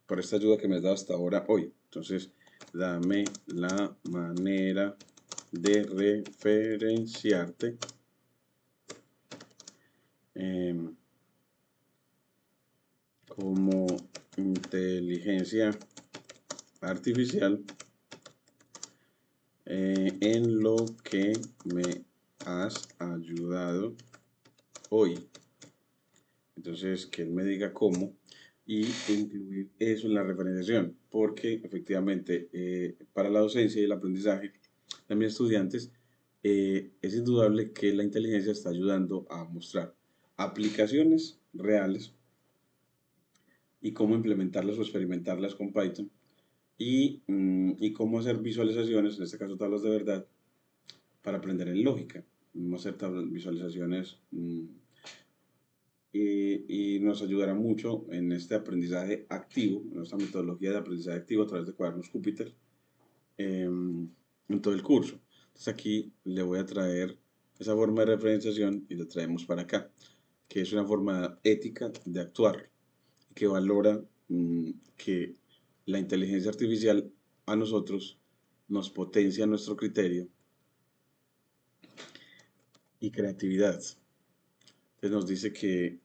por esta ayuda que me has dado hasta ahora hoy. Entonces dame la manera de referenciarte como inteligencia artificial en lo que me has ayudado hoy. Entonces, que él me diga cómo y incluir eso en la referenciación, porque efectivamente para la docencia y el aprendizaje de mis estudiantes es indudable que la inteligencia está ayudando a mostrar aplicaciones reales y cómo implementarlas o experimentarlas con Python y cómo hacer visualizaciones, en este caso tablas de verdad, para aprender en lógica. Vamos a hacer visualizaciones y nos ayudará mucho en este aprendizaje activo, en esta metodología de aprendizaje activo a través de cuadernos Júpiter en todo el curso. Entonces aquí le voy a traer esa forma de referenciación y la traemos para acá, que es una forma ética de actuar que valora que la inteligencia artificial a nosotros nos potencia nuestro criterio y creatividad. Entonces nos dice que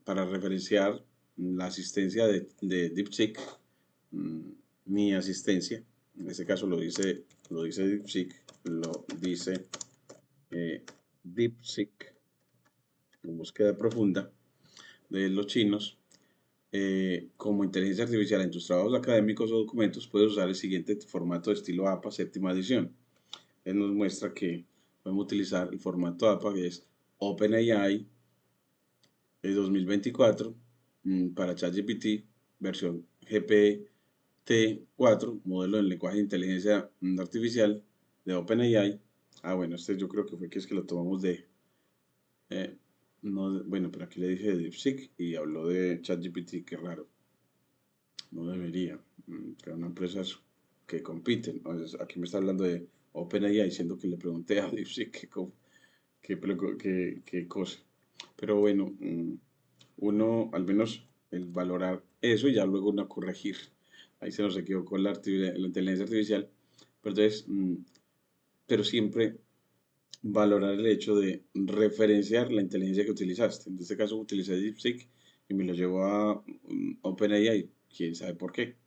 para referenciar la asistencia de DeepSeek, mi asistencia, en este caso lo dice DeepSeek, lo dice DeepSeek, en búsqueda profunda de los chinos, como inteligencia artificial en tus trabajos académicos o documentos, puedes usar el siguiente formato de estilo APA, séptima edición. Él nos muestra que podemos utilizar el formato APA, que es OpenAI de 2024 para ChatGPT, versión GPT-4, modelo del lenguaje de inteligencia artificial de OpenAI. Ah, bueno, este yo creo que fue que es que lo tomamos de... no, bueno, pero aquí le dije de DeepSeek y habló de ChatGPT, qué raro. No debería. Que son empresas que compiten. Entonces, aquí me está hablando de OpenAI, diciendo que le pregunté a DeepSeek qué cosa. Pero bueno, uno, al menos el valorar eso y ya luego uno corregir. Ahí se nos equivocó la inteligencia artificial. Pero entonces, pero siempre valorar el hecho de referenciar la inteligencia que utilizaste. En este caso utilicé DeepSeek y me lo llevó a OpenAI, quién sabe por qué.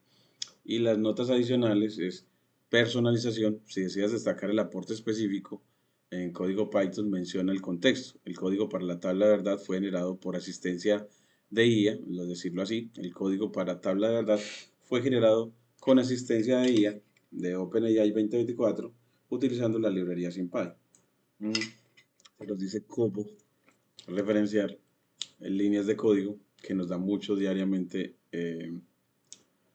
Y las notas adicionales es personalización. Si deseas destacar el aporte específico, en código Python menciona el contexto. El código para la tabla de verdad fue generado por asistencia de IA, es decirlo así. El código para tabla de verdad fue generado con asistencia de IA de OpenAI 2024 utilizando la librería SymPy. Se nos dice cómo referenciar en líneas de código que nos da mucho diariamente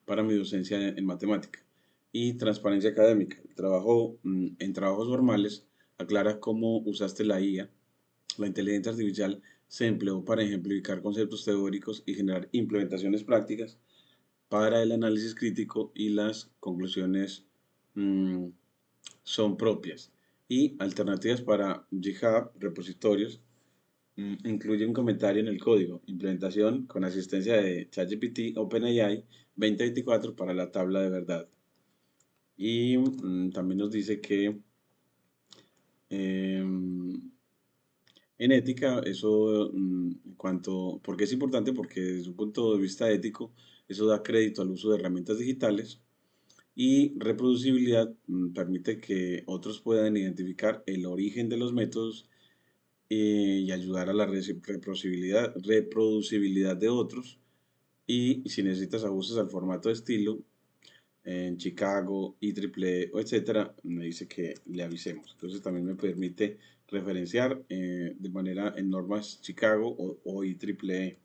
para mi docencia en matemática. Y transparencia académica. El trabajo en trabajos formales aclara cómo usaste la IA. La inteligencia artificial se empleó para ejemplificar conceptos teóricos y generar implementaciones prácticas para el análisis crítico y las conclusiones son propias. Y alternativas para GitHub, repositorios, incluye un comentario en el código, implementación con asistencia de ChatGPT OpenAI 2024 para la tabla de verdad. Y también nos dice que en ética, eso en cuanto, porque es importante, porque desde un punto de vista ético, eso da crédito al uso de herramientas digitales y reproducibilidad permite que otros puedan identificar el origen de los métodos y ayudar a la reproducibilidad de otros. Y si necesitas ajustes al formato de estilo, en Chicago, IEEE, etcétera, me dice que le avisemos. Entonces también me permite referenciar de manera en normas Chicago o IEEE.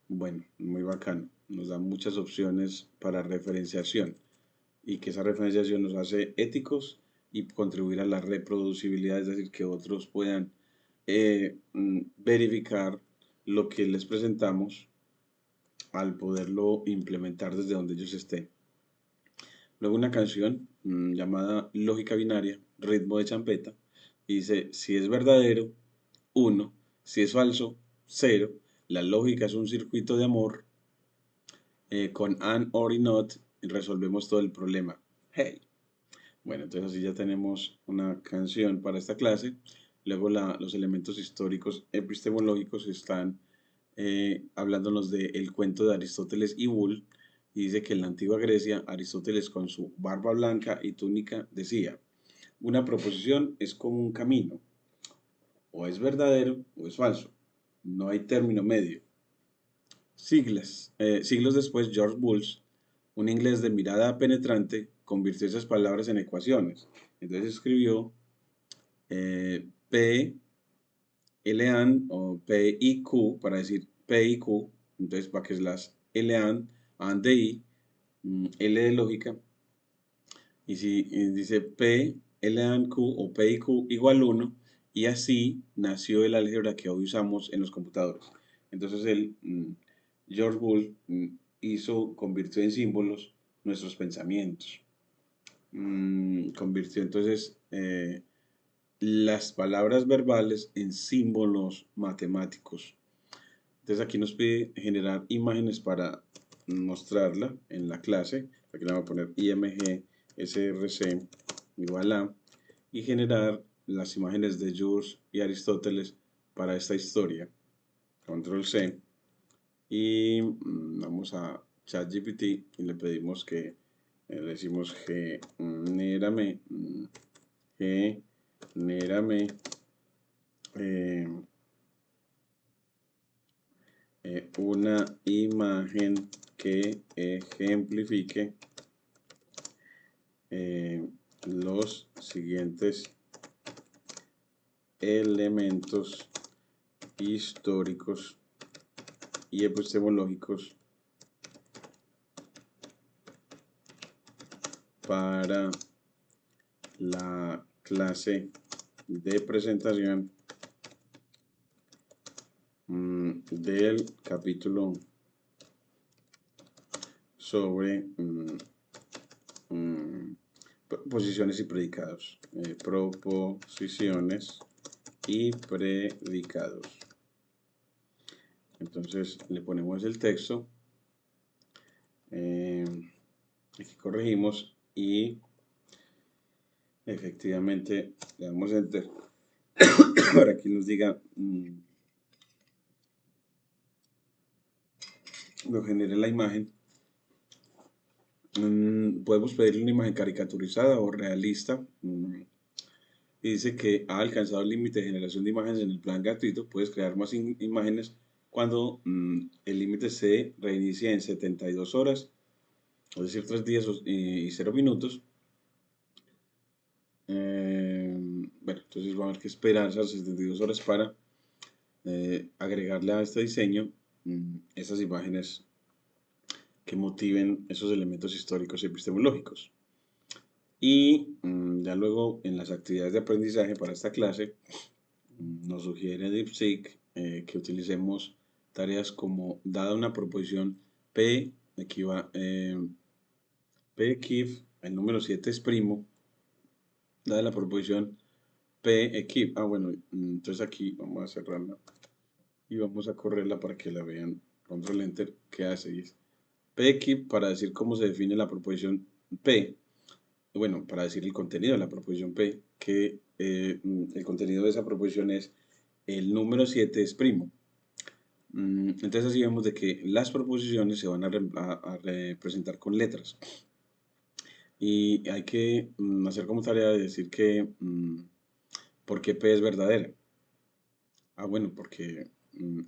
Bueno, muy bacano. Nos da muchas opciones para referenciación y que esa referenciación nos hace éticos y contribuir a la reproducibilidad, es decir, que otros puedan verificar lo que les presentamos al poderlo implementar desde donde ellos estén. Luego una canción llamada Lógica Binaria, ritmo de champeta, y dice, si es verdadero, 1, si es falso, 0, la lógica es un circuito de amor, con and, or y not, resolvemos todo el problema. Hey. Bueno, entonces así ya tenemos una canción para esta clase. Luego los elementos históricos epistemológicos están hablándonos del cuento de Aristóteles y Bull, y dice que en la antigua Grecia, Aristóteles con su barba blanca y túnica decía, una proposición es como un camino, o es verdadero o es falso, no hay término medio. Siglos después, George Bulls, un inglés de mirada penetrante, convirtió esas palabras en ecuaciones. Entonces escribió P, LAN o P I Q para decir P I Q. Entonces, para que es las LAN, AND de I, L de lógica. Y si dice P, LAN Q o P I Q igual 1, y así nació el álgebra que hoy usamos en los computadores. Entonces, George Bull convirtió en símbolos nuestros pensamientos. Convirtió entonces las palabras verbales en símbolos matemáticos. Entonces aquí nos pide generar imágenes para mostrarla en la clase. Aquí le vamos a poner IMG SRC igual a y generar las imágenes de Jules y Aristóteles para esta historia. Control C. Y vamos a ChatGPT y le pedimos que le decimos genérame una imagen que ejemplifique los siguientes elementos históricos y epistemológicos para la clase de presentación del capítulo sobre proposiciones y predicados. Proposiciones y predicados. Entonces le ponemos el texto. Aquí corregimos y efectivamente le damos enter para que nos diga nos genere la imagen. Podemos pedirle una imagen caricaturizada o realista. Y dice que ha alcanzado el límite de generación de imágenes en el plan gratuito. Puedes crear más imágenes cuando el límite se reinicie en 72 horas, es decir, 3 días y 0 minutos. Bueno, entonces va a haber que esperar esas 72 horas para agregarle a este diseño esas imágenes que motiven esos elementos históricos y epistemológicos. Y ya luego en las actividades de aprendizaje para esta clase nos sugiere DeepSeek que utilicemos tareas como dada una proposición P equif, el número 7 es primo, dada la proposición P equif. Bueno, entonces aquí vamos a cerrarla y vamos a correrla para que la vean. Control Enter, ¿qué hace? Y P equif para decir cómo se define la proposición P. Bueno, para decir el contenido de la proposición P, que el contenido de esa proposición es el número 7 es primo. Entonces así vemos de que las proposiciones se van a representar con letras. Y hay que hacer como tarea de decir que ¿por qué P es verdadera? Bueno, porque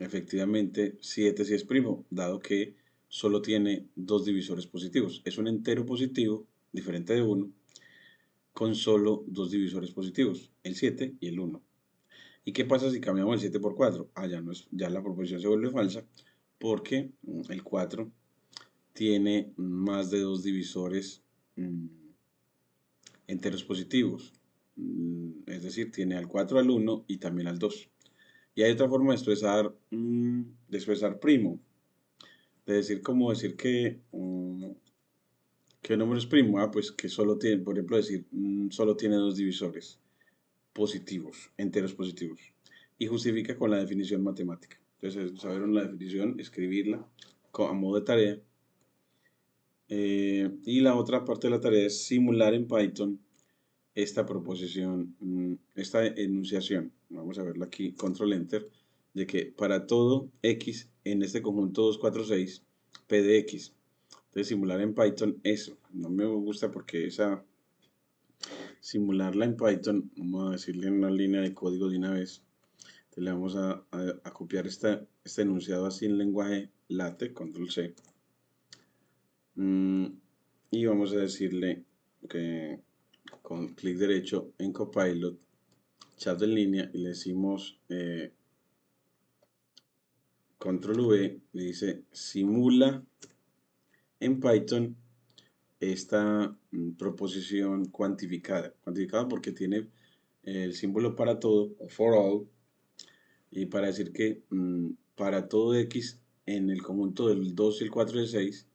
efectivamente 7 sí es primo, dado que solo tiene dos divisores positivos. Es un entero positivo, diferente de 1, con solo dos divisores positivos, el 7 y el 1. ¿Y qué pasa si cambiamos el 7 por 4? Ya la proposición se vuelve falsa porque el 4 tiene más de dos divisores enteros positivos. Es decir, tiene al 4, al 1 y también al 2. Y hay otra forma de expresar primo. De decir como decir que ¿qué número es primo? Pues que solo tiene, por ejemplo, decir solo tiene dos divisores positivos, enteros positivos. Y justifica con la definición matemática. Entonces, saber la definición, escribirla a modo de tarea. Y la otra parte de la tarea es simular en Python esta proposición, esta enunciación. Vamos a verla aquí, control enter. de que para todo x en este conjunto 246, p de x. Entonces simular en Python eso. No me gusta porque esa simularla en Python, vamos a decirle en una línea de código de una vez. Entonces le vamos a copiar este enunciado así en lenguaje LaTeX, control C. Y vamos a decirle que con clic derecho en Copilot, chat en línea, y le decimos control V, le dice simula en Python esta proposición cuantificada. Cuantificada porque tiene el símbolo para todo, o for all, y para decir que para todo x en el conjunto del 2 y el 4 y el 6,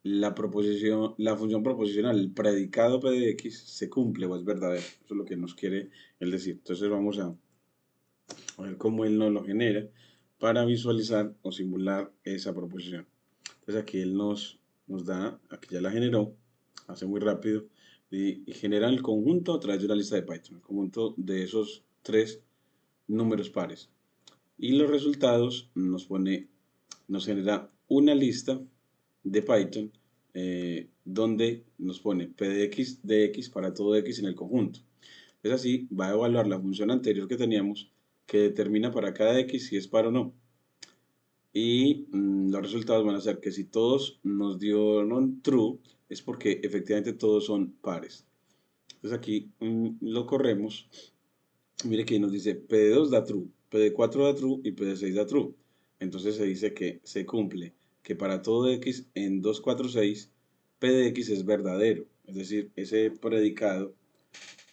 la función proposicional, el predicado p de x, se cumple o es verdadero. Eso es lo que nos quiere él decir. Entonces vamos a ver cómo él nos lo genera para visualizar o simular esa proposición. Entonces aquí él nos da, aquí ya la generó, hace muy rápido, y genera el conjunto a través de una lista de Python, el conjunto de esos tres números pares. Y los resultados nos genera una lista de Python donde nos pone p de x para todo x en el conjunto. Es así, va a evaluar la función anterior que teníamos que determina para cada x si es par o no. Y los resultados van a ser que si todos nos dieron true, es porque efectivamente todos son pares. Entonces aquí lo corremos. Mire que nos dice P de 2 da true, P de 4 da true y P de 6 da true. Entonces se dice que se cumple que para todo x en 2, 4, 6, P de x es verdadero. Es decir, ese predicado,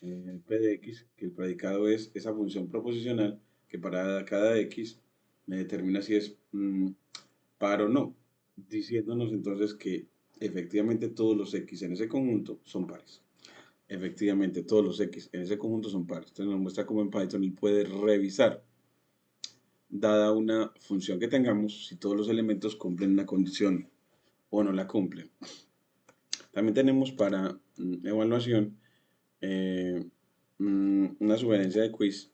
P de x, que el predicado es esa función proposicional que para cada x me determina si es par o no, diciéndonos entonces que efectivamente todos los x en ese conjunto son pares. Efectivamente, todos los x en ese conjunto son pares. Entonces nos muestra cómo en Python él puede revisar, dada una función que tengamos, si todos los elementos cumplen una condición o no la cumplen. También tenemos para evaluación una sugerencia de quiz,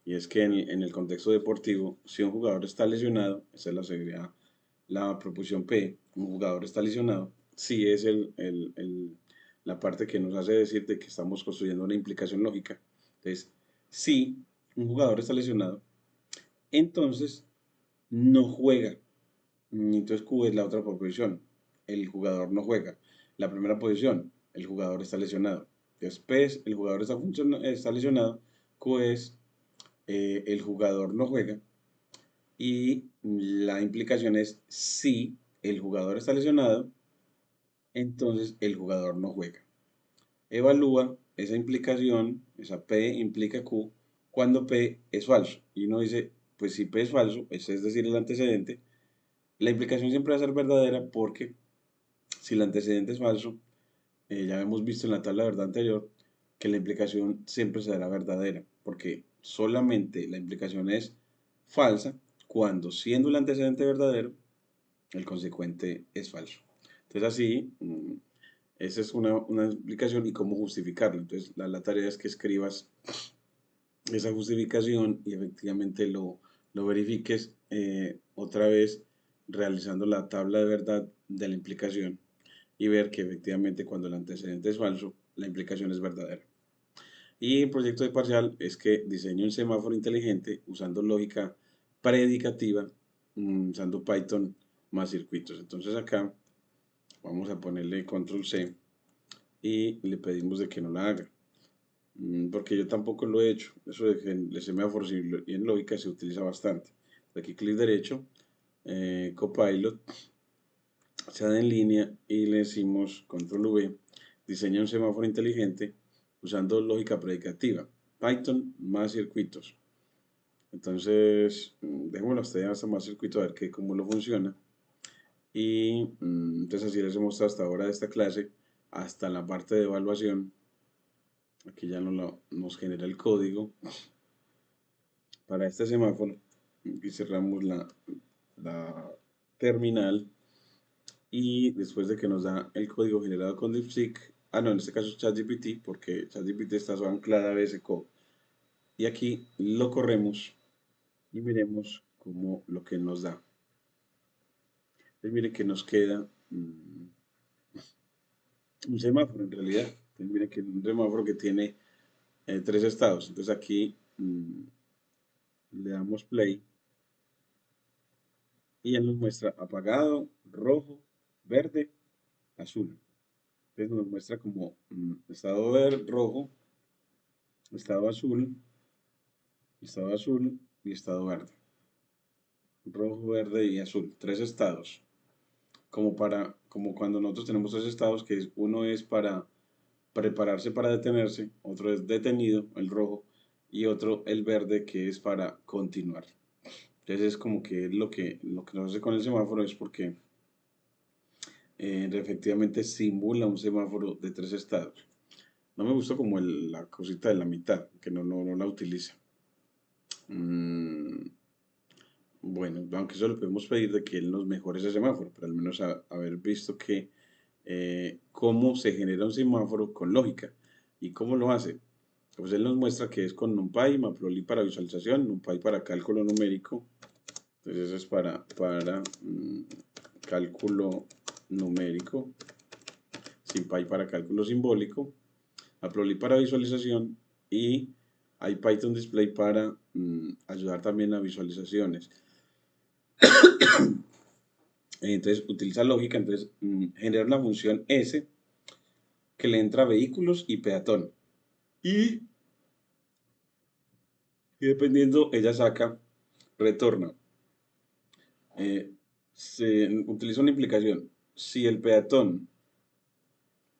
y es que en el contexto deportivo, si un jugador está lesionado, esa es la seguridad, la proposición P, un jugador está lesionado, sí es la parte que nos hace decir de que estamos construyendo una implicación lógica. Entonces, si un jugador está lesionado, entonces no juega. Entonces Q es la otra proposición. El jugador no juega. La primera posición, el jugador está lesionado. Entonces P es el jugador está lesionado. Q es el jugador no juega. Y la implicación es si el jugador está lesionado, entonces el jugador no juega. Evalúa esa implicación, esa P implica Q, cuando P es falso. Y uno dice, pues si P es falso, es decir, el antecedente, la implicación siempre va a ser verdadera porque si el antecedente es falso, ya hemos visto en la tabla de verdad anterior que la implicación siempre será verdadera, porque solamente la implicación es falsa cuando siendo el antecedente verdadero, el consecuente es falso. Entonces así, esa es una explicación y cómo justificarlo. Entonces la tarea es que escribas esa justificación y efectivamente lo verifiques otra vez realizando la tabla de verdad de la implicación y ver que efectivamente cuando el antecedente es falso, la implicación es verdadera. Y el proyecto de parcial es que diseño un semáforo inteligente usando lógica predicativa, usando Python más circuitos. Entonces acá vamos a ponerle control C y le pedimos de que no la haga. Porque yo tampoco lo he hecho. Eso de que el semáforo y en lógica se utiliza bastante. Aquí clic derecho, Copilot, se da en línea y le decimos control V, diseña un semáforo inteligente usando lógica predicativa, Python más circuitos. Entonces, dejémoslo hasta más circuito a ver cómo lo funciona. Y entonces así les he mostrado hasta ahora de esta clase, hasta la parte de evaluación. Aquí ya nos genera el código para este semáforo. Aquí cerramos la terminal. Y después de que nos da el código generado con DeepSeek, no, en este caso es ChatGPT, porque ChatGPT está anclada a ese code. Y aquí lo corremos y miremos cómo lo que nos da. Entonces mire que nos queda un semáforo en realidad. Entonces mire que un semáforo que tiene tres estados. Entonces aquí le damos play y ya nos muestra apagado, rojo, verde, azul. Entonces nos muestra como estado verde, rojo, estado azul y estado verde. Rojo, verde y azul. Tres estados. Como cuando nosotros tenemos tres estados, uno es para prepararse para detenerse, otro es detenido, el rojo, y otro el verde, que es para continuar. Entonces es como que lo que nos hace con el semáforo es porque efectivamente simula un semáforo de tres estados. No me gusta como la cosita de la mitad, que no la utiliza. Mm, bueno, aunque eso lo podemos pedir de que él nos mejore ese semáforo, pero al menos haber visto que cómo se genera un semáforo con lógica. ¿Y cómo lo hace? Pues él nos muestra que es con NumPy, Matplotlib para visualización, NumPy para cálculo numérico. Entonces eso es para cálculo numérico, SymPy para cálculo simbólico, Matplotlib para visualización y hay Python Display para ayudar también a visualizaciones. Entonces utiliza lógica, entonces genera una función S que le entra a vehículos y peatón. Y, y dependiendo, ella saca, retorna. Se utiliza una implicación. Si el peatón,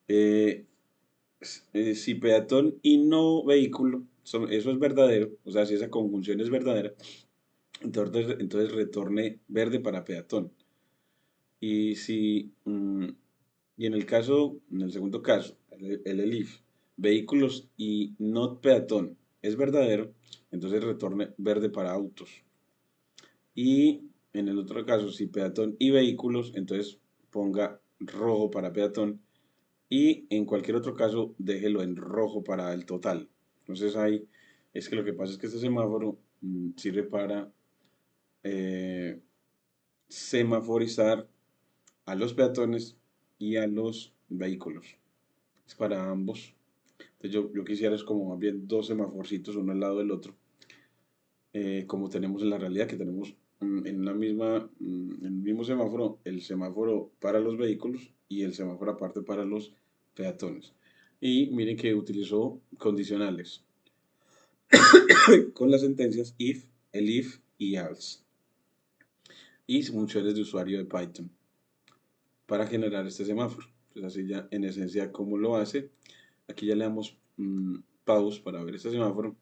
eh, si peatón y no vehículo, eso es verdadero, o sea, si esa conjunción es verdadera, entonces retorne verde para peatón. Y si, y en el segundo caso, el elif, vehículos y not peatón es verdadero, entonces retorne verde para autos. Y en el otro caso, si peatón y vehículos, entonces ponga rojo para peatón. Y en cualquier otro caso, déjelo en rojo para el total. Entonces ahí es que lo que pasa es que este semáforo sirve para eh, semaforizar a los peatones y a los vehículos. Es para ambos. Entonces yo quisiera es como más bien dos semaforcitos uno al lado del otro, como tenemos en la realidad, que tenemos en el mismo semáforo, el semáforo para los vehículos y el semáforo aparte para los peatones. Y miren que utilizó condicionales con las sentencias if, elif y else. Y funciones de usuario de Python para generar este semáforo. Pues así ya en esencia cómo lo hace. Aquí ya le damos pause para ver este semáforo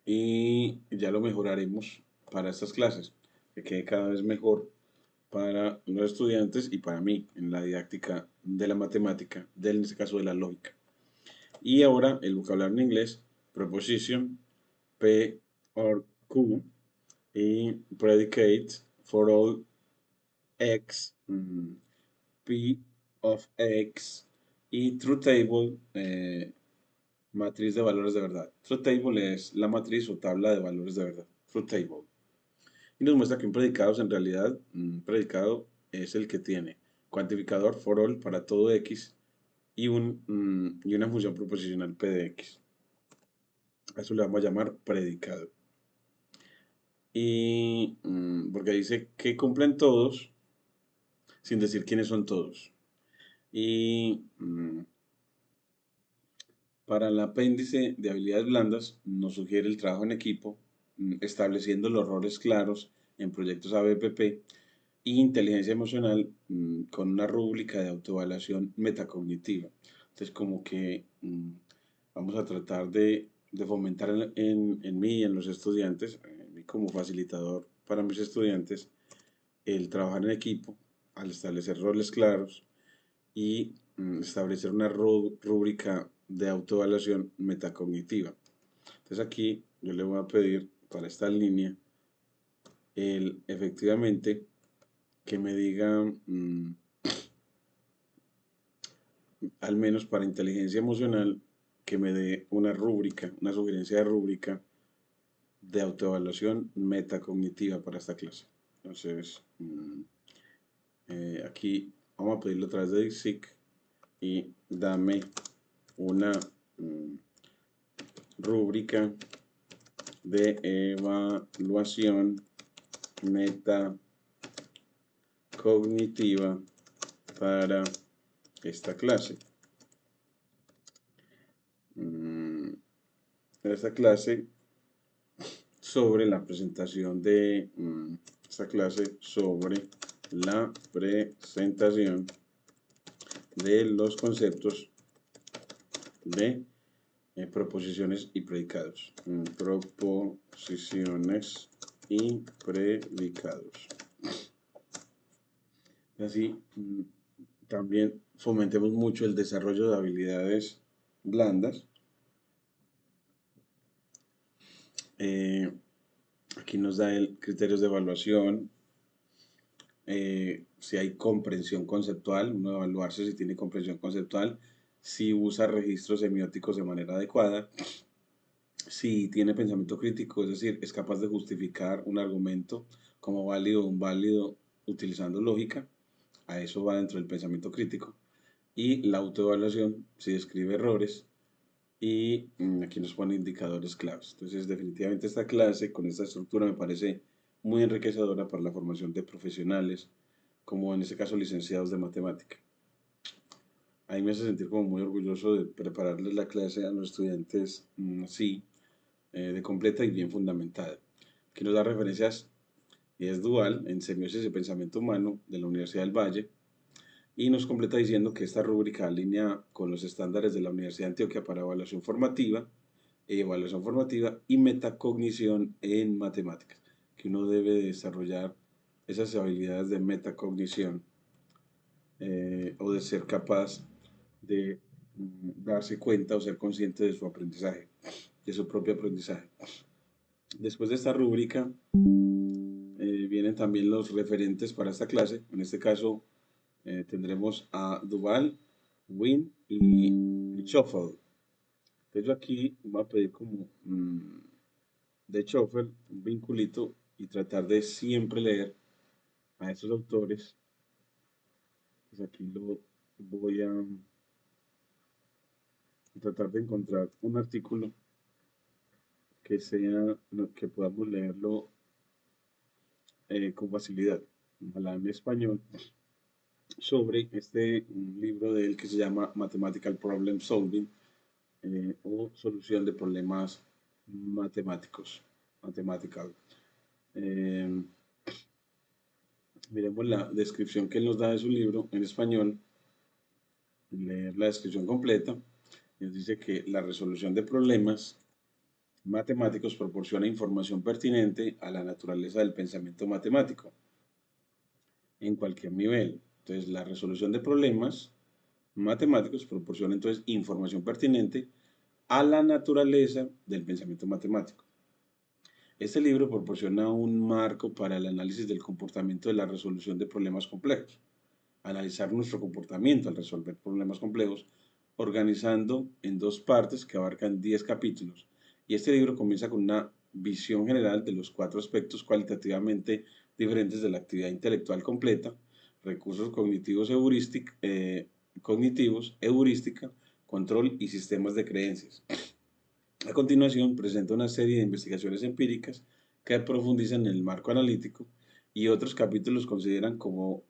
y ya lo mejoraremos para estas clases, que quede cada vez mejor para los estudiantes y para mí en la didáctica de la matemática, en este caso de la lógica. Y ahora el vocabulario en inglés, preposition, P or Q, y predicate for all X, P of X, y truth table, matriz de valores de verdad. Truth table es la matriz o tabla de valores de verdad. Truth table. Y nos muestra que un predicado es en realidad, un predicado es el que tiene cuantificador for all para todo X y una función proposicional P de X. A eso le vamos a llamar predicado. Y porque dice que cumplen todos sin decir quiénes son todos. Y para el apéndice de habilidades blandas nos sugiere el trabajo en equipo, estableciendo los roles claros en proyectos ABPP y inteligencia emocional con una rúbrica de autoevaluación metacognitiva. Entonces, como que vamos a tratar de fomentar en mí y en los estudiantes, como facilitador para mis estudiantes, el trabajar en equipo al establecer roles claros y establecer una rúbrica de autoevaluación metacognitiva. Entonces aquí yo le voy a pedir para esta línea efectivamente que me diga al menos para inteligencia emocional que me dé una rúbrica, una sugerencia de rúbrica de autoevaluación metacognitiva para esta clase. Entonces, aquí vamos a pedirlo a través de DeepSeek y dame una rúbrica de evaluación metacognitiva para esta clase. Esta clase sobre la presentación de esta clase sobre la presentación de los conceptos de proposiciones y predicados. Proposiciones y predicados. Así, también fomentemos mucho el desarrollo de habilidades blandas. Aquí nos da el criterios de evaluación, si hay comprensión conceptual, uno evaluarse si tiene comprensión conceptual, si usa registros semióticos de manera adecuada, si tiene pensamiento crítico, es decir, es capaz de justificar un argumento como válido o inválido utilizando lógica, a eso va dentro del pensamiento crítico, y la autoevaluación, si describe errores, y aquí nos pone indicadores claves. Entonces, definitivamente esta clase con esta estructura me parece muy enriquecedora para la formación de profesionales, como en este caso licenciados de matemática. Ahí me hace sentir como muy orgulloso de prepararles la clase a los estudiantes así, de completa y bien fundamentada. Aquí nos da referencias y es dual en semiosis y pensamiento humano de la Universidad del Valle, y nos completa diciendo que esta rúbrica alinea con los estándares de la Universidad de Antioquia para evaluación formativa y metacognición en matemáticas, que uno debe desarrollar esas habilidades de metacognición o de ser capaz de darse cuenta o ser consciente de su aprendizaje, de su propio aprendizaje. Después de esta rúbrica vienen también los referentes para esta clase. En este caso tendremos a Duval, Wynne y Schoffel. Entonces yo aquí voy a pedir como de Schoffel un vinculito y tratar de siempre leer a estos autores. Pues aquí lo voy a tratar de encontrar un artículo que sea, que podamos leerlo con facilidad, ojalá en español, sobre este libro de él que se llama Mathematical Problem Solving o solución de problemas matemáticos, mathematical. Miremos la descripción que él nos da de su libro en español, leer la descripción completa. Nos dice que la resolución de problemas matemáticos proporciona información pertinente a la naturaleza del pensamiento matemático en cualquier nivel. Entonces, la resolución de problemas matemáticos proporciona entonces información pertinente a la naturaleza del pensamiento matemático. Este libro proporciona un marco para el análisis del comportamiento de la resolución de problemas complejos. Analizar nuestro comportamiento al resolver problemas complejos, organizando en dos partes que abarcan 10 capítulos. Y este libro comienza con una visión general de los 4 aspectos cualitativamente diferentes de la actividad intelectual completa: recursos cognitivos, heurística, control y sistemas de creencias. A continuación, presenta una serie de investigaciones empíricas que profundizan en el marco analítico, y otros capítulos consideran cómo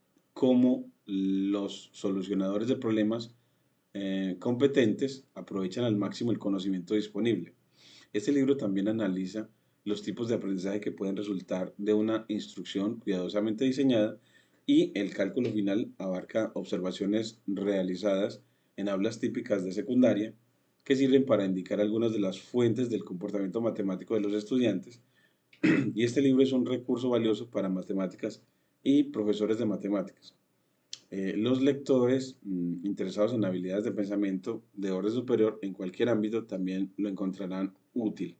los solucionadores de problemas competentes aprovechan al máximo el conocimiento disponible. Este libro también analiza los tipos de aprendizaje que pueden resultar de una instrucción cuidadosamente diseñada, y el cálculo final abarca observaciones realizadas en aulas típicas de secundaria que sirven para indicar algunas de las fuentes del comportamiento matemático de los estudiantes. Y este libro es un recurso valioso para matemáticas y profesores de matemáticas. Los lectores interesados en habilidades de pensamiento de orden superior en cualquier ámbito también lo encontrarán útil.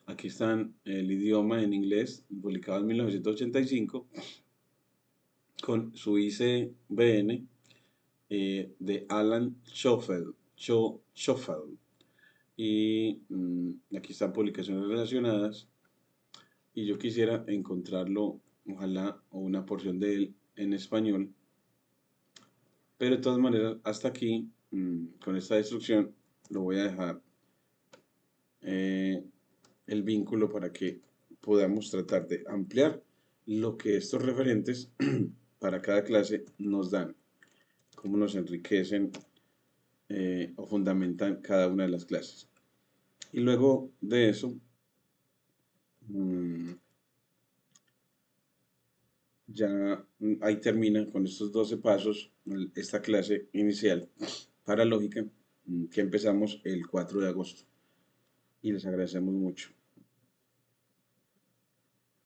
Aquí están el idioma en inglés, publicado en 1985, con su ICBN de Alan Schoffel. y aquí están publicaciones relacionadas y yo quisiera encontrarlo, ojalá, o una porción de él en español, pero de todas maneras hasta aquí, con esta instrucción, lo voy a dejar el vínculo para que podamos tratar de ampliar lo que estos referentes para cada clase nos dan, cómo nos enriquecen o fundamentan cada una de las clases. Y luego de eso, ya ahí termina con estos 12 pasos esta clase inicial para lógica que empezamos el 4 de agosto. Y les agradecemos mucho.